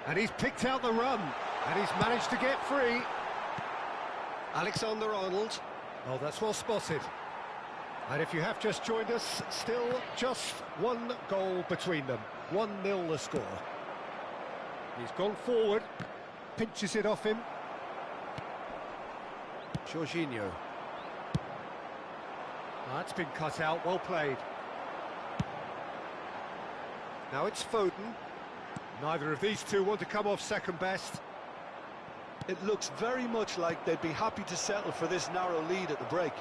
And he's picked out the run. And he's managed to get free. Alexander-Arnold. Oh, that's well spotted. And if you have just joined us, still just one goal between them. 1-0 the score. He's gone forward, pinches it off him. Jorginho. That's been cut out, well played. Now it's Foden. Neither of these two want to come off second best. It looks very much like they'd be happy to settle for this narrow lead at the break.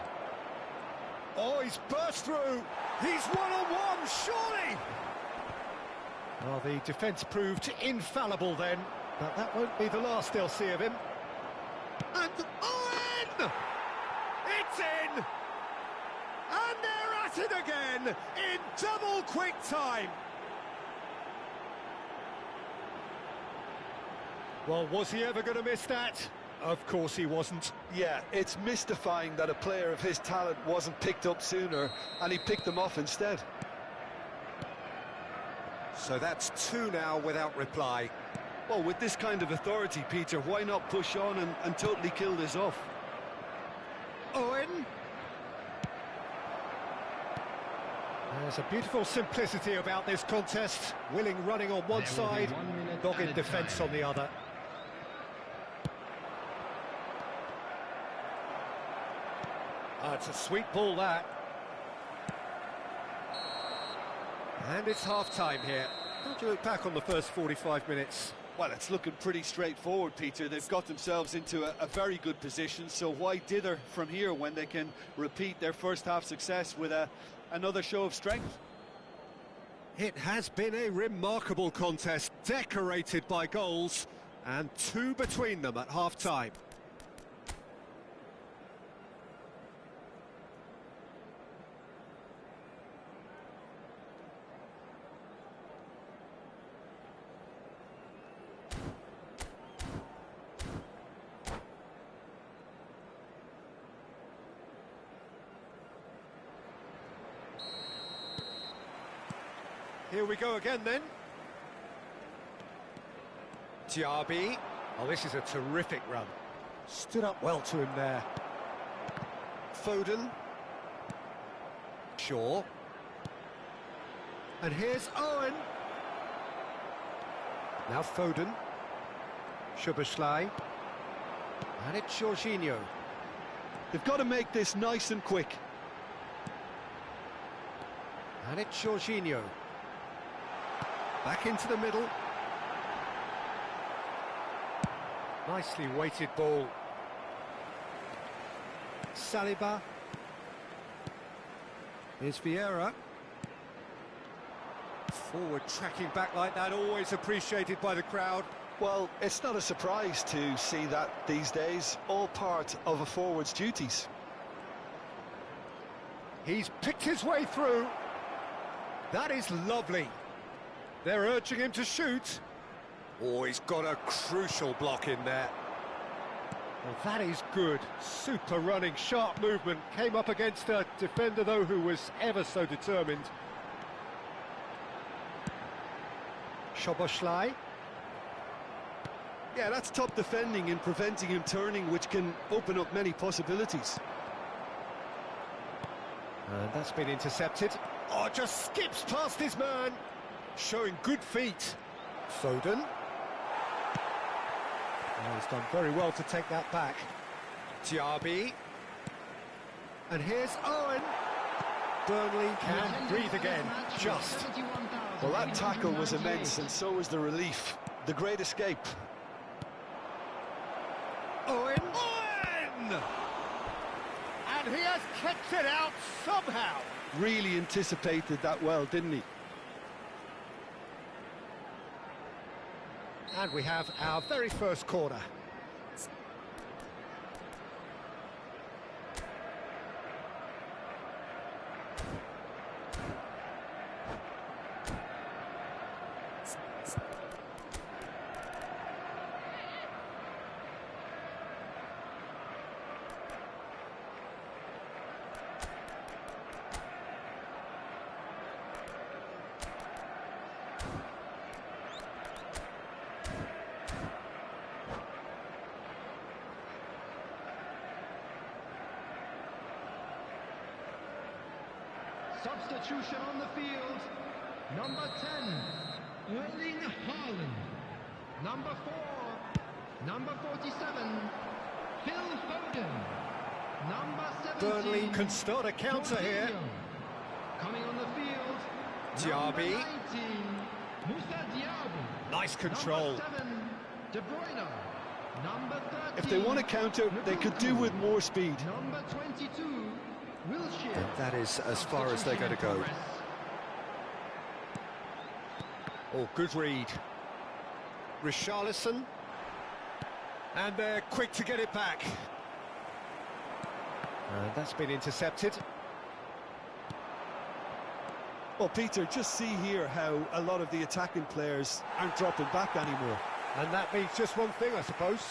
Oh, he's burst through. He's one-on-one, surely! Well, the defence proved infallible then, but that won't be the last they'll see of him. And Owen! It's in! And they're at it again in double quick time. Well, was he ever going to miss that? Of course he wasn't. Yeah, it's mystifying that a player of his talent wasn't picked up sooner, and he picked them off instead. So that's two now without reply. Well, with this kind of authority, Peter, why not push on and totally kill this off? Owen. There's a beautiful simplicity about this contest. Willing running on one side, 1 minute dogged added defence time. on the other. It's a sweet ball, that. And it's half-time here. How do you look back on the first 45 minutes? Well, it's looking pretty straightforward, Peter. They've got themselves into a very good position, so why dither from here when they can repeat their first-half success with another show of strength? It has been a remarkable contest, decorated by goals, and two between them at half-time. Here we go again then. Diaby. Oh, this is a terrific run. Stood up well to him there. Foden. Shaw. And here's Owen. Now Foden. Szoboszlai. And it's Jorginho. They've got to make this nice and quick. And it's Jorginho. Back into the middle. Nicely weighted ball. Saliba. Here's Vieira. Forward tracking back like that, always appreciated by the crowd. Well, it's not a surprise to see that these days, all part of a forward's duties. He's picked his way through. That is lovely. They're urging him to shoot. Oh, he's got a crucial block in there. Well, that is good. Super running, sharp movement. Came up against a defender, though, who was ever so determined. Szoboszlai. Yeah, that's top defending and preventing him turning, which can open up many possibilities. And that's been intercepted. Oh, just skips past his man. Showing good feet. Foden. Oh, he's done very well to take that back. Diaby. And here's Owen. Burnley can breathe again. Just. Well, that tackle was immense, and so was the relief. The great escape. Owen. Owen! And he has kept it out somehow. Really anticipated that well, didn't he? And we have our very first corner. Substitution on the field. Number 10, Erling Haaland. Number 4, number 47, Phil Foden. Number 17, Burnley can start a counter here. Coming on the field, Diaby. number 19, Moussa Diaby. Nice control. Number 7, De Bruyne. Number 13, If they want to counter, they could do with more speed. Number 22, Wilshere. And that is as far as they're going to go. Oh, good read. Richarlison. And they're quick to get it back. And that's been intercepted. Well, Peter, just see here how a lot of the attacking players aren't dropping back anymore. And that means just one thing, I suppose.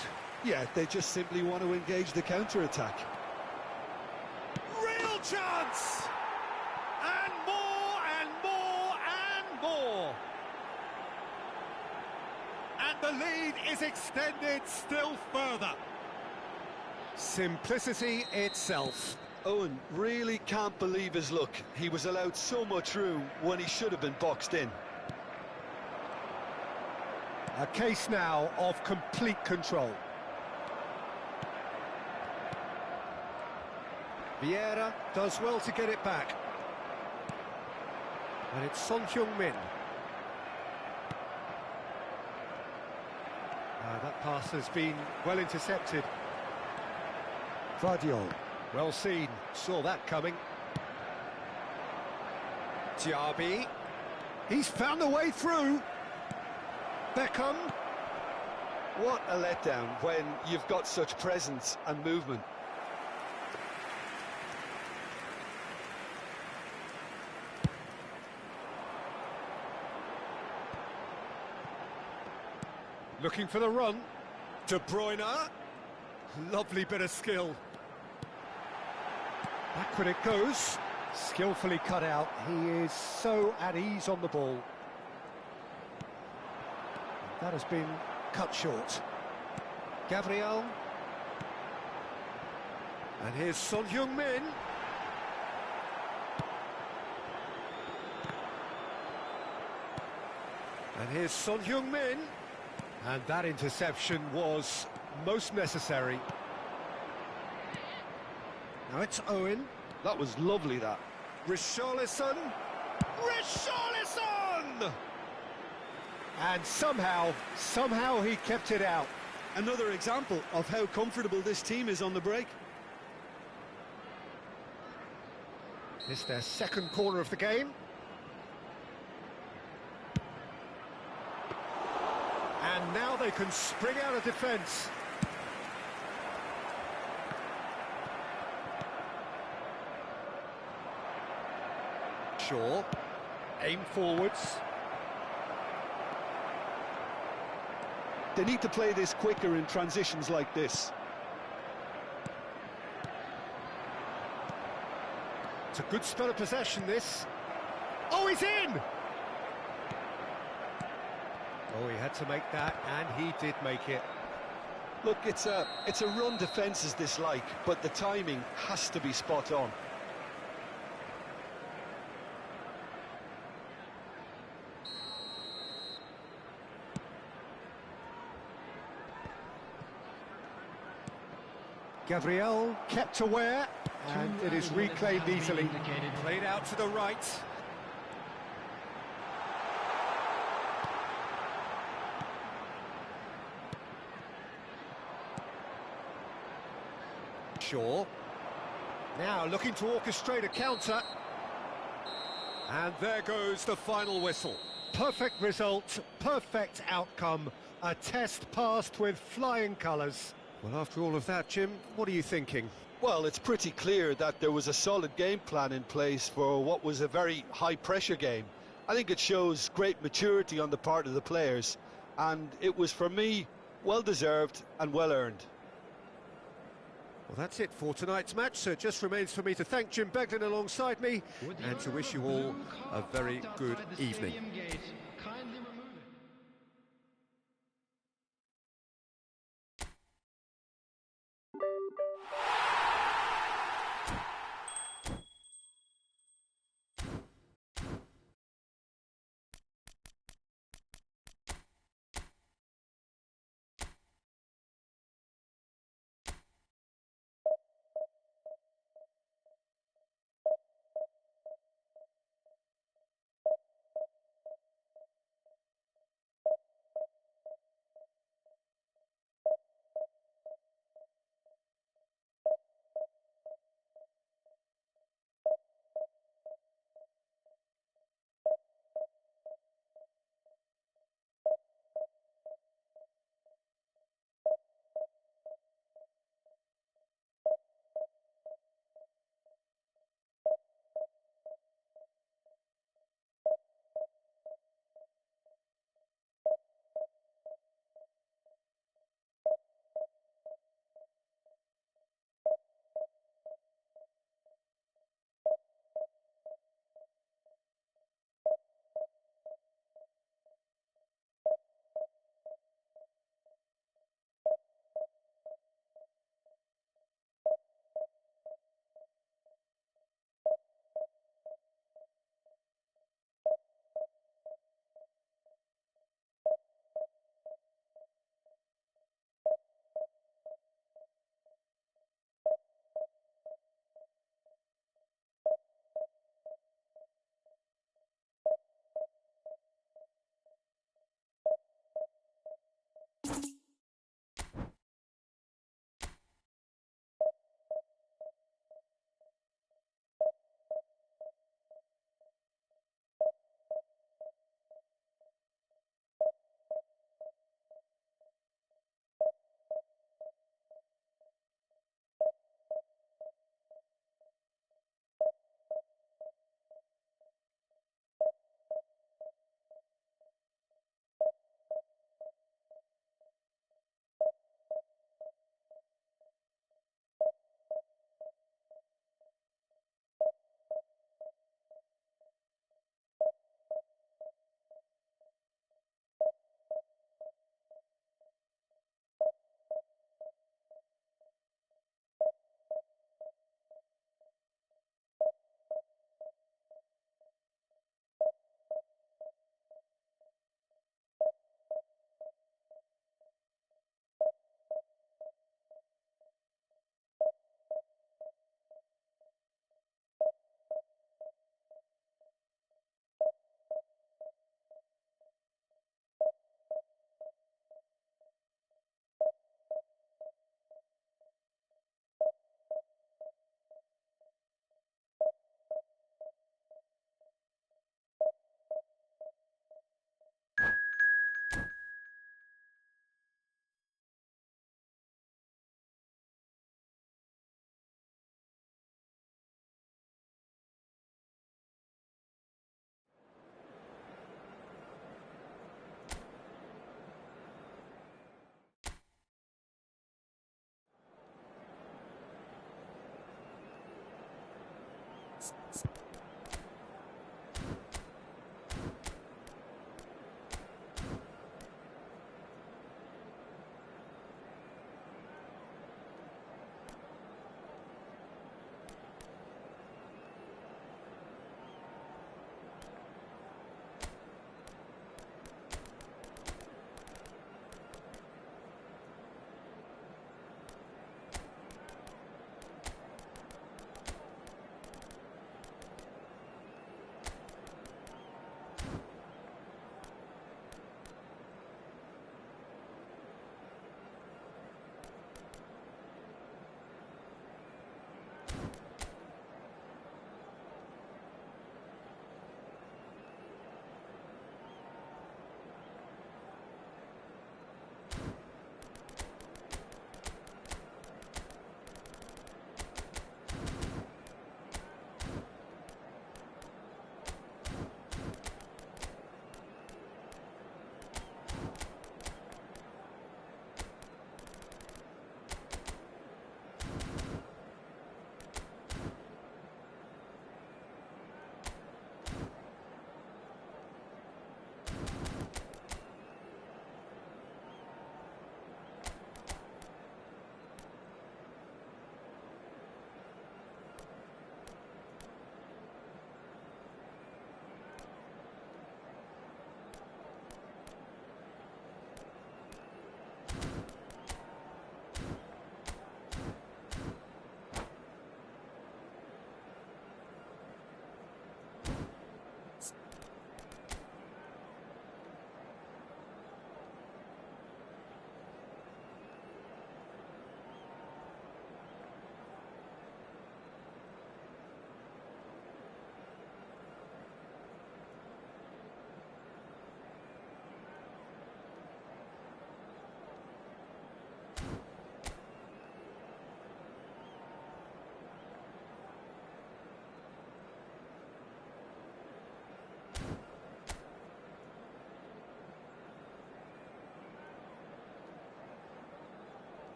Yeah, they just simply want to engage the counter-attack. Real chance! And more, and more, and more! And the lead is extended still further. Simplicity itself. Owen really can't believe his luck. He was allowed so much room when he should have been boxed in. A case now of complete control. Vieira does well to get it back. And it's Son Heung-min. That pass has been well intercepted. Gvardiol, well seen, saw that coming. Diaby, he's found the way through. Beckham. What a letdown when you've got such presence and movement. Looking for the run. De Bruyne. Lovely bit of skill. Backward it goes. Skillfully cut out. He is so at ease on the ball. That has been cut short. Gabriel. And here's Son Heung-min. And here's Son Heung-min. And that interception was most necessary. Now it's Owen. That was lovely, that. Richarlison. Richarlison! And somehow he kept it out. Another example of how comfortable this team is on the break. It's their second corner of the game. And now they can spring out of defence. Shaw, aim forwards. They need to play this quicker in transitions like this. It's a good spell of possession, this. Oh, he's in! Oh, he had to make that, and he did make it. Look, it's a run defence is this like, but the timing has to be spot on. Gabriel kept aware, and it is reclaimed easily. Played out to the right. Shaw. Now looking to orchestrate a counter. And there goes the final whistle. Perfect result, perfect outcome. A test passed with flying colours. Well, after all of that, Jim, what are you thinking? Well, it's pretty clear that there was a solid game plan in place for what was a very high-pressure game. I think it shows great maturity on the part of the players, and it was, for me, well-deserved and well-earned. Well, that's it for tonight's match, so it just remains for me to thank Jim Beglin alongside me and to wish you all a very good evening.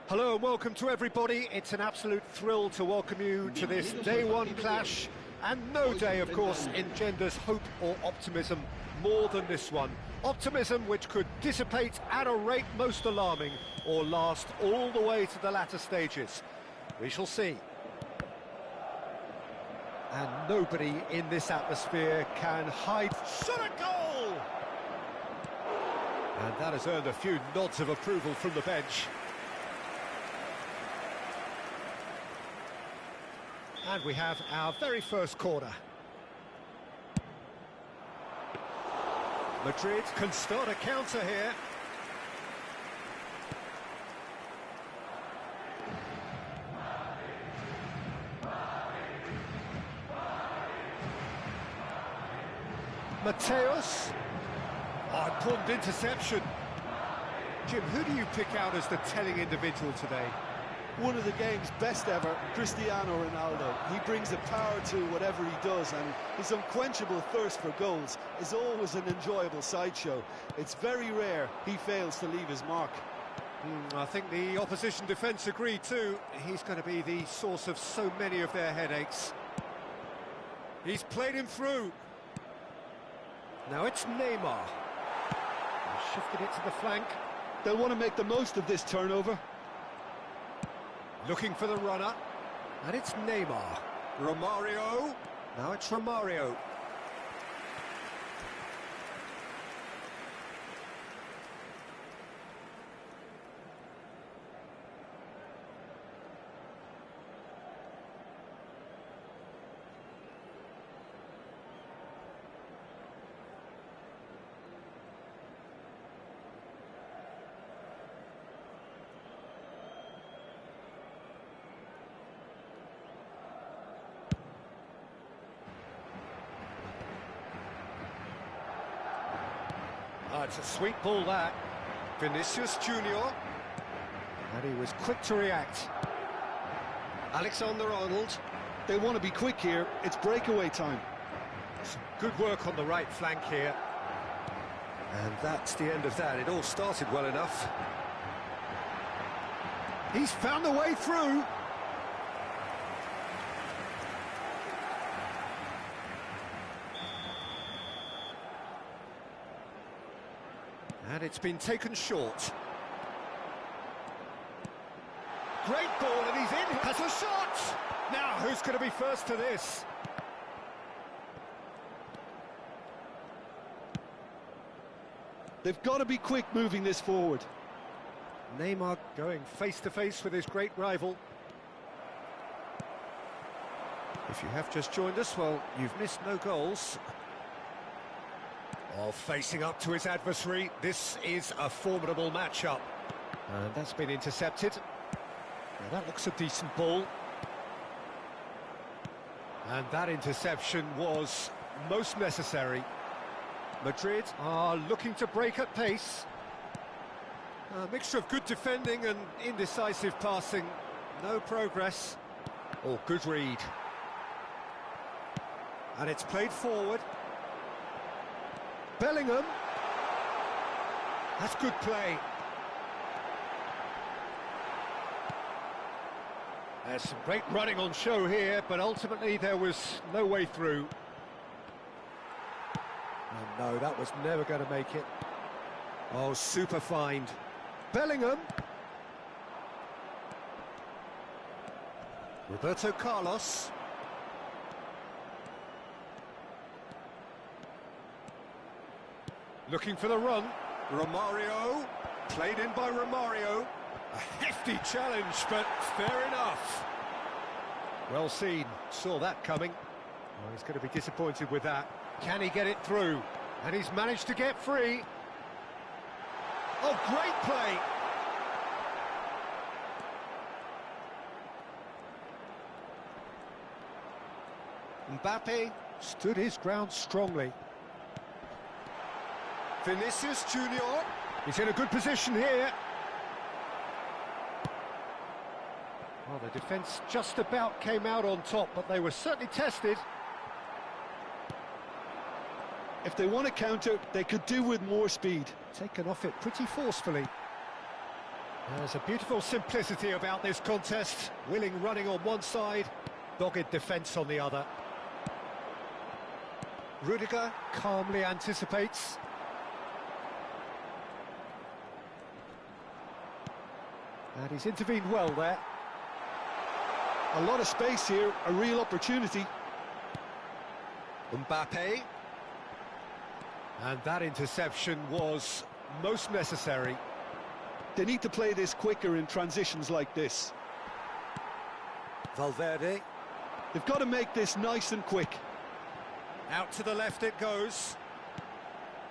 Hello and welcome to everybody. It's an absolute thrill to welcome you to this day one clash, and no day, of course, engenders hope or optimism more than this one. Optimism which could dissipate at a rate most alarming or last all the way to the latter stages. We shall see. And nobody in this atmosphere can hide. Shot a goal! And that has earned a few nods of approval from the bench. And we have our very first corner. Madrid can start a counter here. Mateus. Oh, important interception. Jim, who do you pick out as the telling individual today? One of the game's best ever, Cristiano Ronaldo. He brings a power to whatever he does, and his unquenchable thirst for goals is always an enjoyable sideshow. It's very rare he fails to leave his mark. I think the opposition defence agree too. He's going to be the source of so many of their headaches. He's played him through. Now it's Neymar. He's shifted it to the flank. They'll want to make the most of this turnover. Looking for the runner, and it's Neymar. Romario, now it's Romario. It's a sweet ball, that. Vinicius Junior. And he was quick to react. Alexander-Arnold. They want to be quick here. It's breakaway time. Some good work on the right flank here. And that's the end of that. It all started well enough. He's found the way through. And it's been taken short. Great ball, and he's in. Has a shot! Now, who's going to be first to this? They've got to be quick moving this forward. Neymar going face-to-face with his great rival. If you have just joined us, well, you've missed no goals. Oh, facing up to his adversary, this is a formidable matchup. And that's been intercepted. Now that looks a decent ball. And that interception was most necessary. Madrid are looking to break at pace. A mixture of good defending and indecisive passing. No progress. Oh, good read. And it's played forward. Bellingham. That's good play. There's some great running on show here, but ultimately there was no way through. Oh no, that was never going to make it. Oh, super find. Bellingham. Roberto Carlos. Looking for the run. Romario. Played in by Romario. A hefty challenge, but fair enough. Well seen. Saw that coming. Oh, he's going to be disappointed with that. Can he get it through? And he's managed to get free. Oh, great play! Mbappe stood his ground strongly. Vinicius Junior. He's in a good position here. Well, the defence just about came out on top, but they were certainly tested. If they want to counter, they could do with more speed. Taken off it pretty forcefully. There's a beautiful simplicity about this contest. Willing running on one side, dogged defence on the other. Rudiger calmly anticipates. And he's intervened well there. A lot of space here, a real opportunity. Mbappe. And that interception was most necessary. They need to play this quicker in transitions like this. Valverde. They've got to make this nice and quick. Out to the left it goes.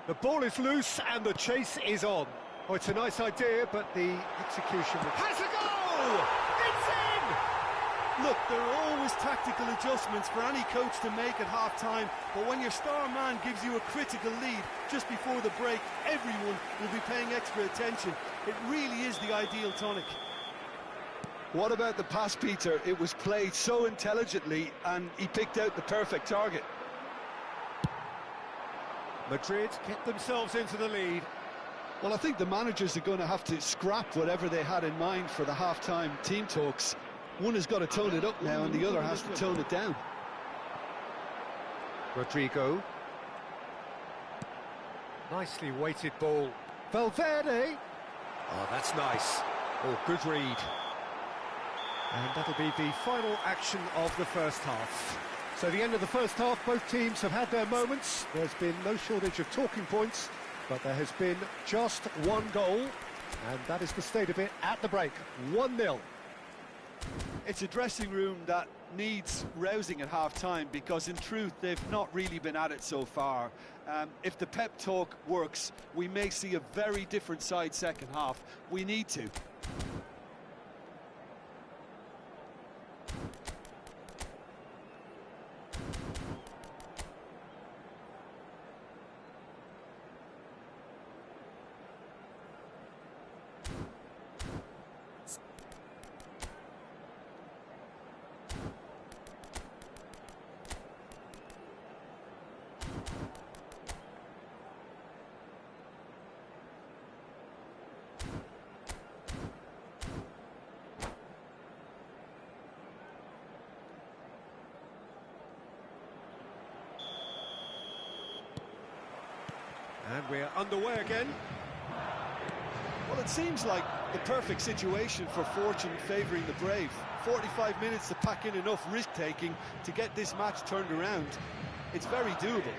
The ball is loose and the chase is on. Oh, it's a nice idea, but the execution... Has a goal! It's in! Look, there are always tactical adjustments for any coach to make at half-time, but when your star man gives you a critical lead just before the break, everyone will be paying extra attention. It really is the ideal tonic. What about the pass, Peter? It was played so intelligently, and he picked out the perfect target. Madrid get themselves into the lead. Well, I think the managers are going to have to scrap whatever they had in mind for the half-time team talks. One has got to tone it up now, and the other has to tone it down. Rodrigo. Nicely weighted ball. Valverde. Oh, that's nice. Oh, good read. And that'll be the final action of the first half. So the end of the first half, both teams have had their moments. There's been no shortage of talking points, but there has been just one goal, and that is the state of it at the break. 1-0. It's a dressing room that needs rousing at half-time, because in truth they've not really been at it so far. If the pep talk works, we may see a very different side second half. We need to. And we're underway again. Well, it seems like the perfect situation for fortune favouring the brave. 45 minutes to pack in enough risk-taking to get this match turned around. It's very doable.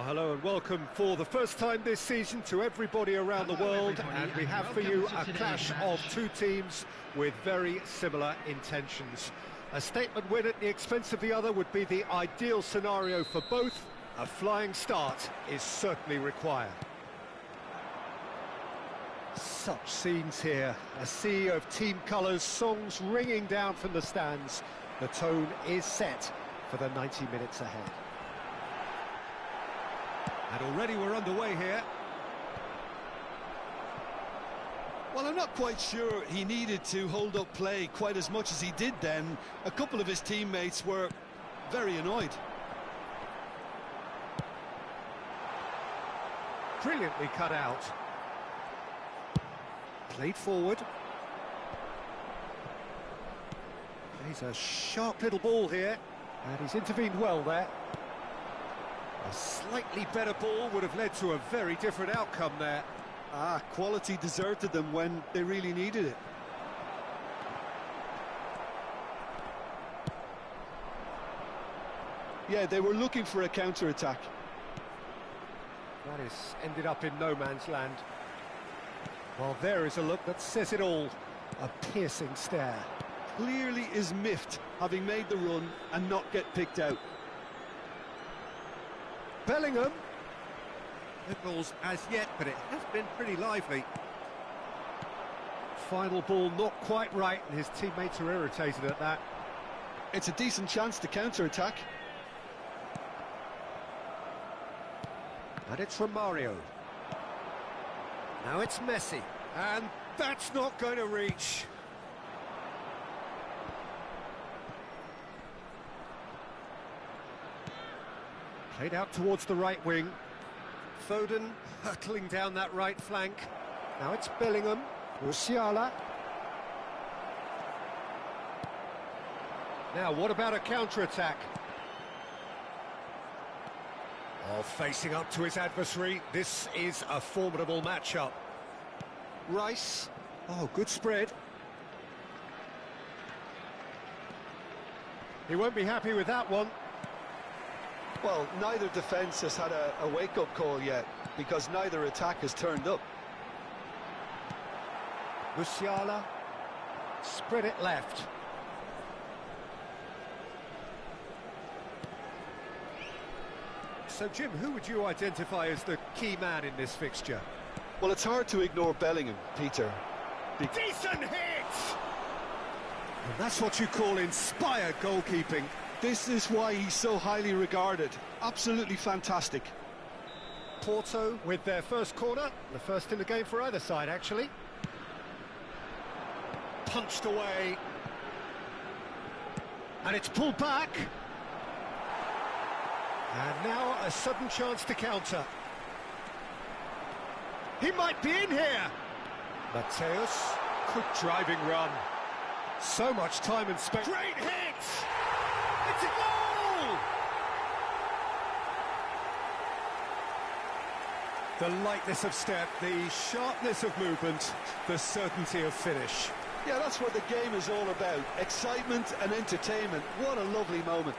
hello and welcome for the first time this season to everybody around the world, and we have for you a clash of two teams with very similar intentions. A statement win at the expense of the other would be the ideal scenario for both. A flying start is certainly required. Such scenes here, a sea of team colours, songs ringing down from the stands. The tone is set for the 90 minutes ahead. And already we're underway here. Well, I'm not quite sure he needed to hold up play quite as much as he did then. A couple of his teammates were very annoyed. Brilliantly cut out. Played forward. He's a sharp little ball here, and he's intervened well there. A slightly better ball would have led to a very different outcome there. Quality deserted them when they really needed it. Yeah, they were looking for a counter-attack. That is ended up in no man's land. Well, there is a look that says it all. A piercing stare. Clearly is miffed, having made the run and not get picked out. Bellingham. No balls as yet, but it has been pretty lively. Final ball not quite right, and his teammates are irritated at that. It's a decent chance to counter-attack. And it's from Mario. Now it's Messi, and that's not going to reach. Played out towards the right wing. Foden hurtling down that right flank. Now it's Bellingham. Musiala. Now what about a counter-attack? Oh, facing up to his adversary. This is a formidable matchup. Rice. Oh, good spread. He won't be happy with that one. Well, neither defence has had a wake-up call yet, because neither attack has turned up. Musiala. Spread it left. So, Jim, who would you identify as the key man in this fixture? Well, it's hard to ignore Bellingham, Peter. Decent hit! And that's what you call inspired goalkeeping. This is why he's so highly regarded. Absolutely fantastic. Porto with their first corner, the first in the game for either side, actually. Punched away. And it's pulled back. And now a sudden chance to counter. He might be in here. Mateus, good driving run. So much time and space. Great hit! It's a goal! The lightness of step, the sharpness of movement, the certainty of finish. Yeah, that's what the game is all about. Excitement and entertainment. What a lovely moment.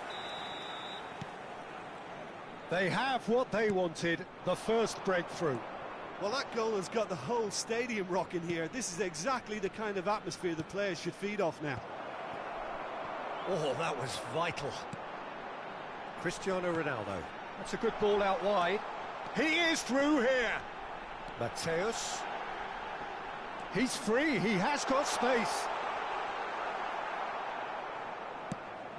They have what they wanted, the first breakthrough. Well, that goal has got the whole stadium rocking here. This is exactly the kind of atmosphere the players should feed off now. Oh, that was vital. Cristiano Ronaldo. That's a good ball out wide. He is through here. Mateus. He's free, he has got space.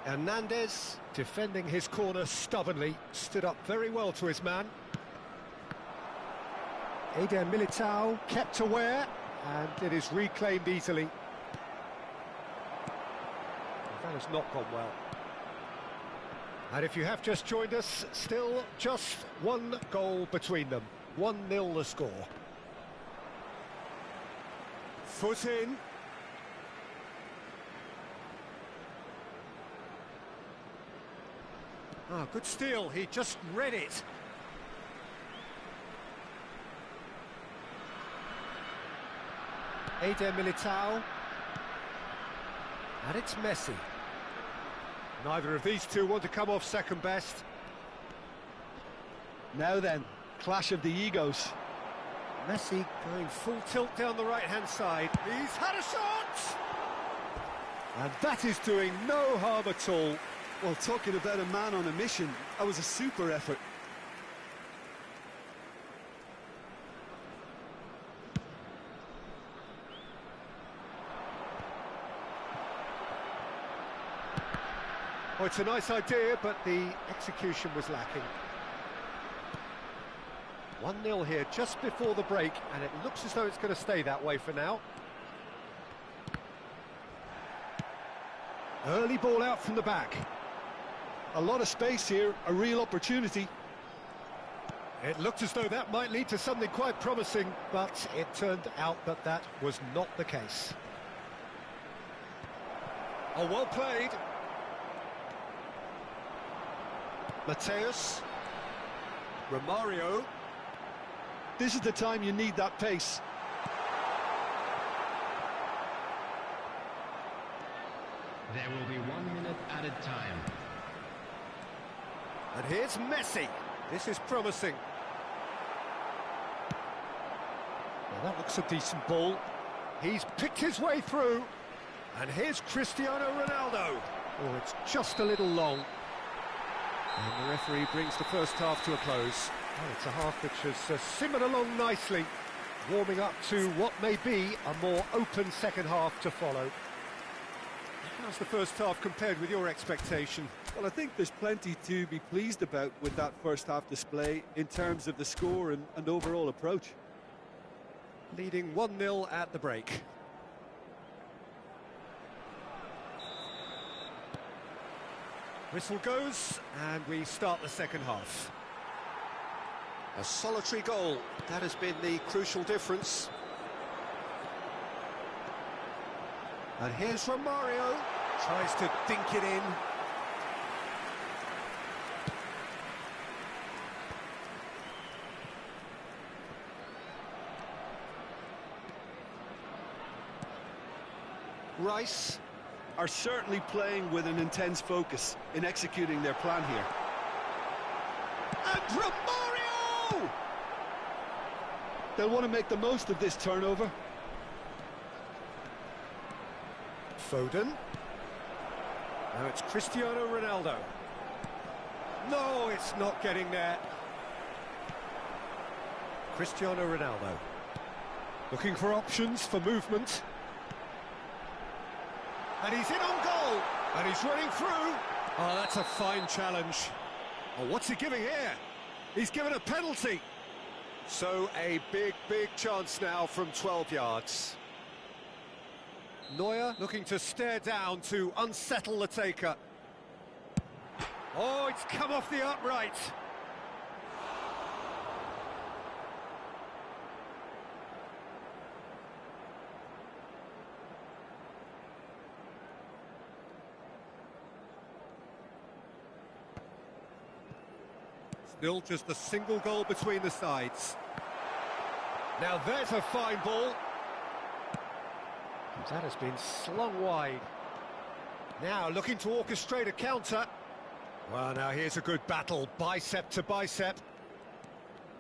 Hernandez, defending his corner stubbornly, stood up very well to his man. Eder Militao kept aware, and it is reclaimed easily. That has not gone well. And if you have just joined us, still just one goal between them. 1-0 the score. Foot in. Ah, good steal, he just read it. Eder Militao. And it's Messi. Neither of these two want to come off second best. Now then, clash of the egos. Messi going full tilt down the right-hand side. He's had a shot! And that is doing no harm at all. Well, talking about a man on a mission, that was a super effort. Oh, it's a nice idea, but the execution was lacking. 1-0 here just before the break, and it looks as though it's going to stay that way for now. Early ball out from the back. A lot of space here, a real opportunity. It looked as though that might lead to something quite promising, but it turned out that that was not the case. Oh, well played. Mateus. Romario. This is the time you need that pace. There will be 1 minute added time. And here's Messi. This is promising. Well, that looks a decent ball. He's picked his way through. And here's Cristiano Ronaldo. Oh, it's just a little long. And the referee brings the first half to a close. Oh, it's a half which has simmered along nicely, warming up to what may be a more open second half to follow. How's the first half compared with your expectation? Well, I think there's plenty to be pleased about with that first half display in terms of the score and overall approach. Leading 1-0 at the break. Whistle goes, and we start the second half. A solitary goal, that has been the crucial difference. And here's Romario, tries to dink it in. Rice are certainly playing with an intense focus in executing their plan here. And Romario! They'll want to make the most of this turnover. Foden. Now it's Cristiano Ronaldo. No, it's not getting there. Cristiano Ronaldo. Looking for options for movement. And he's in on goal. And he's running through. Oh, that's a fine challenge. Oh, what's he giving here? He's given a penalty. So a big chance now from 12 yards. Neuer looking to stare down to unsettle the taker. Oh, it's come off the upright. Still just a single goal between the sides. Now there's a fine ball. That has been slung wide. Now looking to orchestrate a counter. Well, now here's a good battle, bicep to bicep.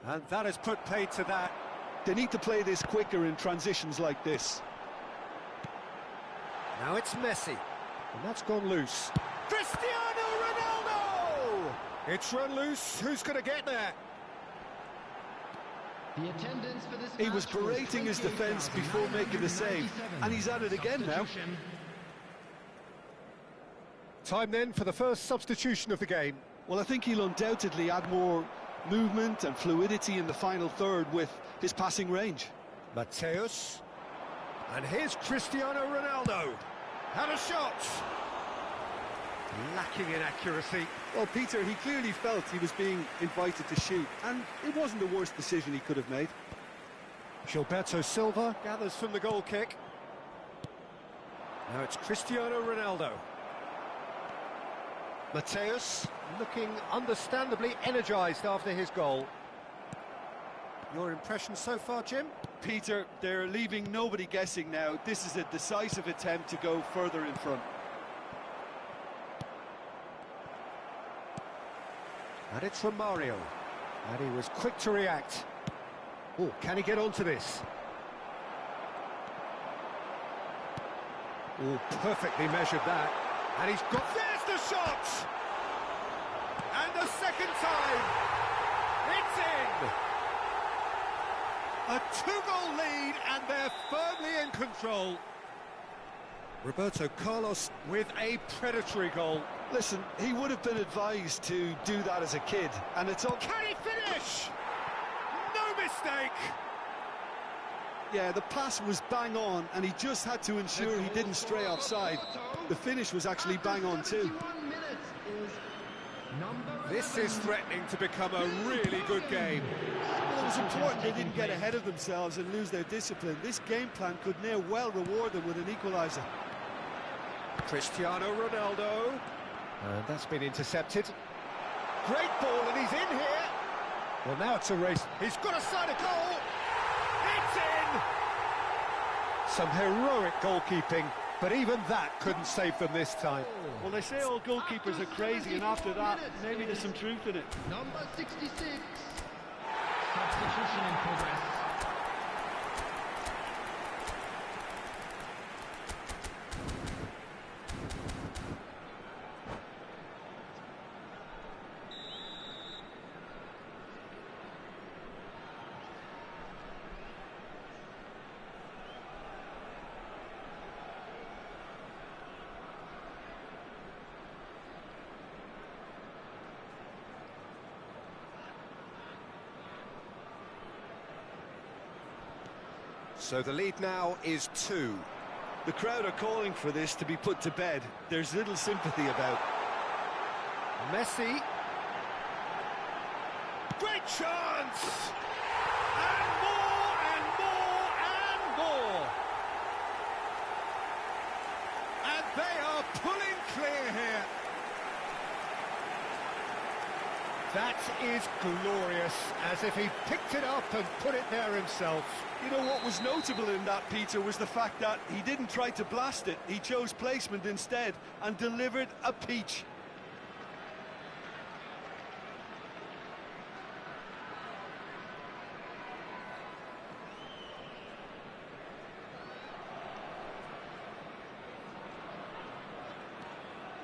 And that has put paid to that. They need to play this quicker in transitions like this. Now it's Messi. And that's gone loose. Cristiano Ronaldo! It's run loose. Who's going to get there? The attendance for this he was berating his defence before making the save, and he's at it again now. Time then for the first substitution of the game. Well, I think he'll undoubtedly add more movement and fluidity in the final third with his passing range. Mateus. And here's Cristiano Ronaldo. Had a shot. Lacking in accuracy. Well, Peter, he clearly felt he was being invited to shoot, and it wasn't the worst decision he could have made. Gilberto Silva gathers from the goal kick. Now it's Cristiano Ronaldo. Mateus looking understandably energised after his goal. Your impression so far, Jim? Peter, they're leaving nobody guessing now. This is a decisive attempt to go further in front. And it's Romario. And he was quick to react. Oh, can he get onto this? Oh, perfectly measured that. And he's got... There's the shot! And the second time! It's in! A two-goal lead, and they're firmly in control. Roberto Carlos with a predatory goal. Listen, he would have been advised to do that as a kid, and it's all... Can he finish? No mistake! Yeah, the pass was bang on, and he just had to ensure he didn't stray offside. The finish was actually bang on too. This is threatening to become a really good game. Well, it was important they didn't get ahead of themselves and lose their discipline. This game plan could now well reward them with an equaliser. Cristiano Ronaldo. And that's been intercepted. Great ball, and he's in here. Well, now it's a race. He's got a side of goal. It's in! Some heroic goalkeeping, but even that couldn't save them this time. Well, they say all goalkeepers are crazy, and after that, maybe there's some truth in it. Number 66. Substitution in progress. So the lead now is 2. The crowd are calling for this to be put to bed. There's little sympathy about. Messi. Great chance! And more, and more, and more! And they are pulling clear here. That is glorious, as if he picked it up and put it there himself. You know what was notable in that, Peter, was the fact that he didn't try to blast it. He chose placement instead and delivered a peach.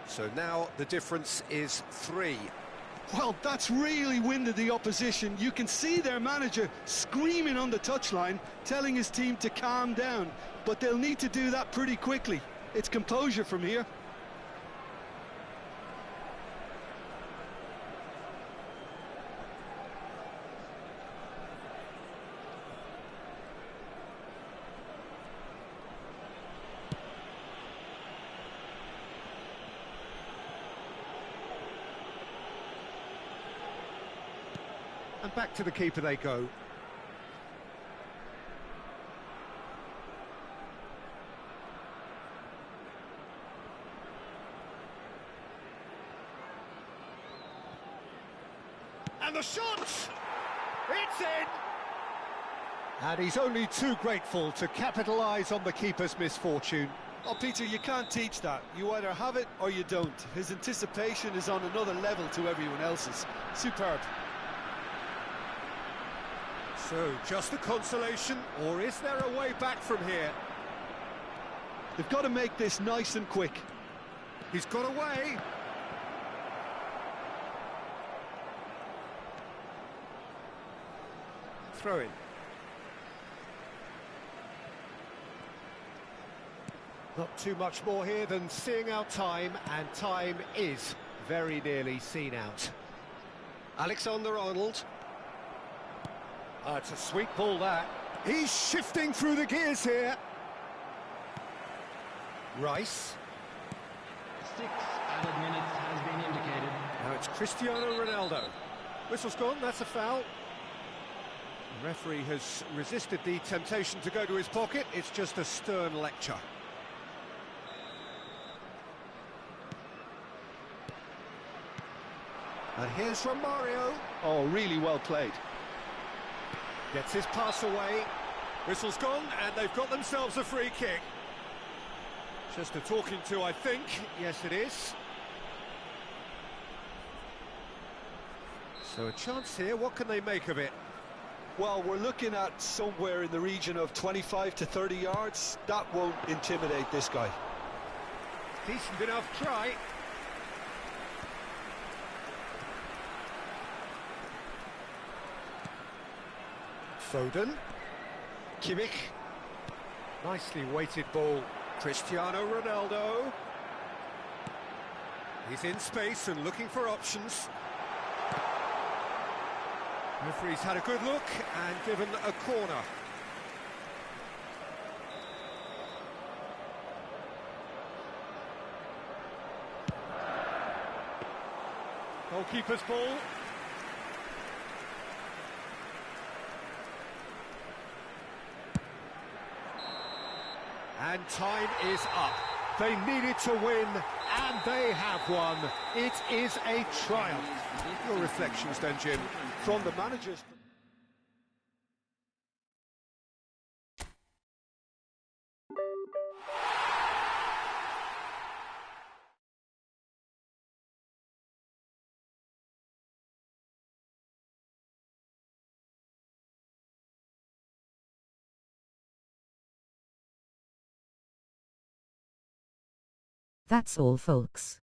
So now the difference is 3. Well, that's really winded the opposition. You can see their manager screaming on the touchline, telling his team to calm down. But they'll need to do that pretty quickly. It's composure from here. And back to the keeper they go. And the shot! It's in! And he's only too grateful to capitalise on the keeper's misfortune. Oh, Peter, you can't teach that. You either have it or you don't. His anticipation is on another level to everyone else's. Superb. So, just a consolation, or is there a way back from here? They've got to make this nice and quick. He's got away. Throw in. Not too much more here than seeing out time, and time is very nearly seen out. Alexander-Arnold. It's a sweet ball, that. He's shifting through the gears here. Rice. 6 added minutes has been indicated. Now it's Cristiano Ronaldo. Whistle's gone, that's a foul. The referee has resisted the temptation to go to his pocket. It's just a stern lecture. And here's Romario. Oh, really well played. Gets his pass away. Whistle's gone, and they've got themselves a free kick. Just a talking to, I think. Yes, it is. So a chance here, what can they make of it? Well, we're looking at somewhere in the region of 25 to 30 yards. That won't intimidate this guy. Decent enough try. Foden. Kimmich. Nicely weighted ball. Cristiano Ronaldo. He's in space and looking for options. Referee's had a good look and given a corner. Goalkeeper's ball. And time is up. They needed to win, and they have won. It is a triumph. Your reflections then, Jim? From the manager's... That's all, folks.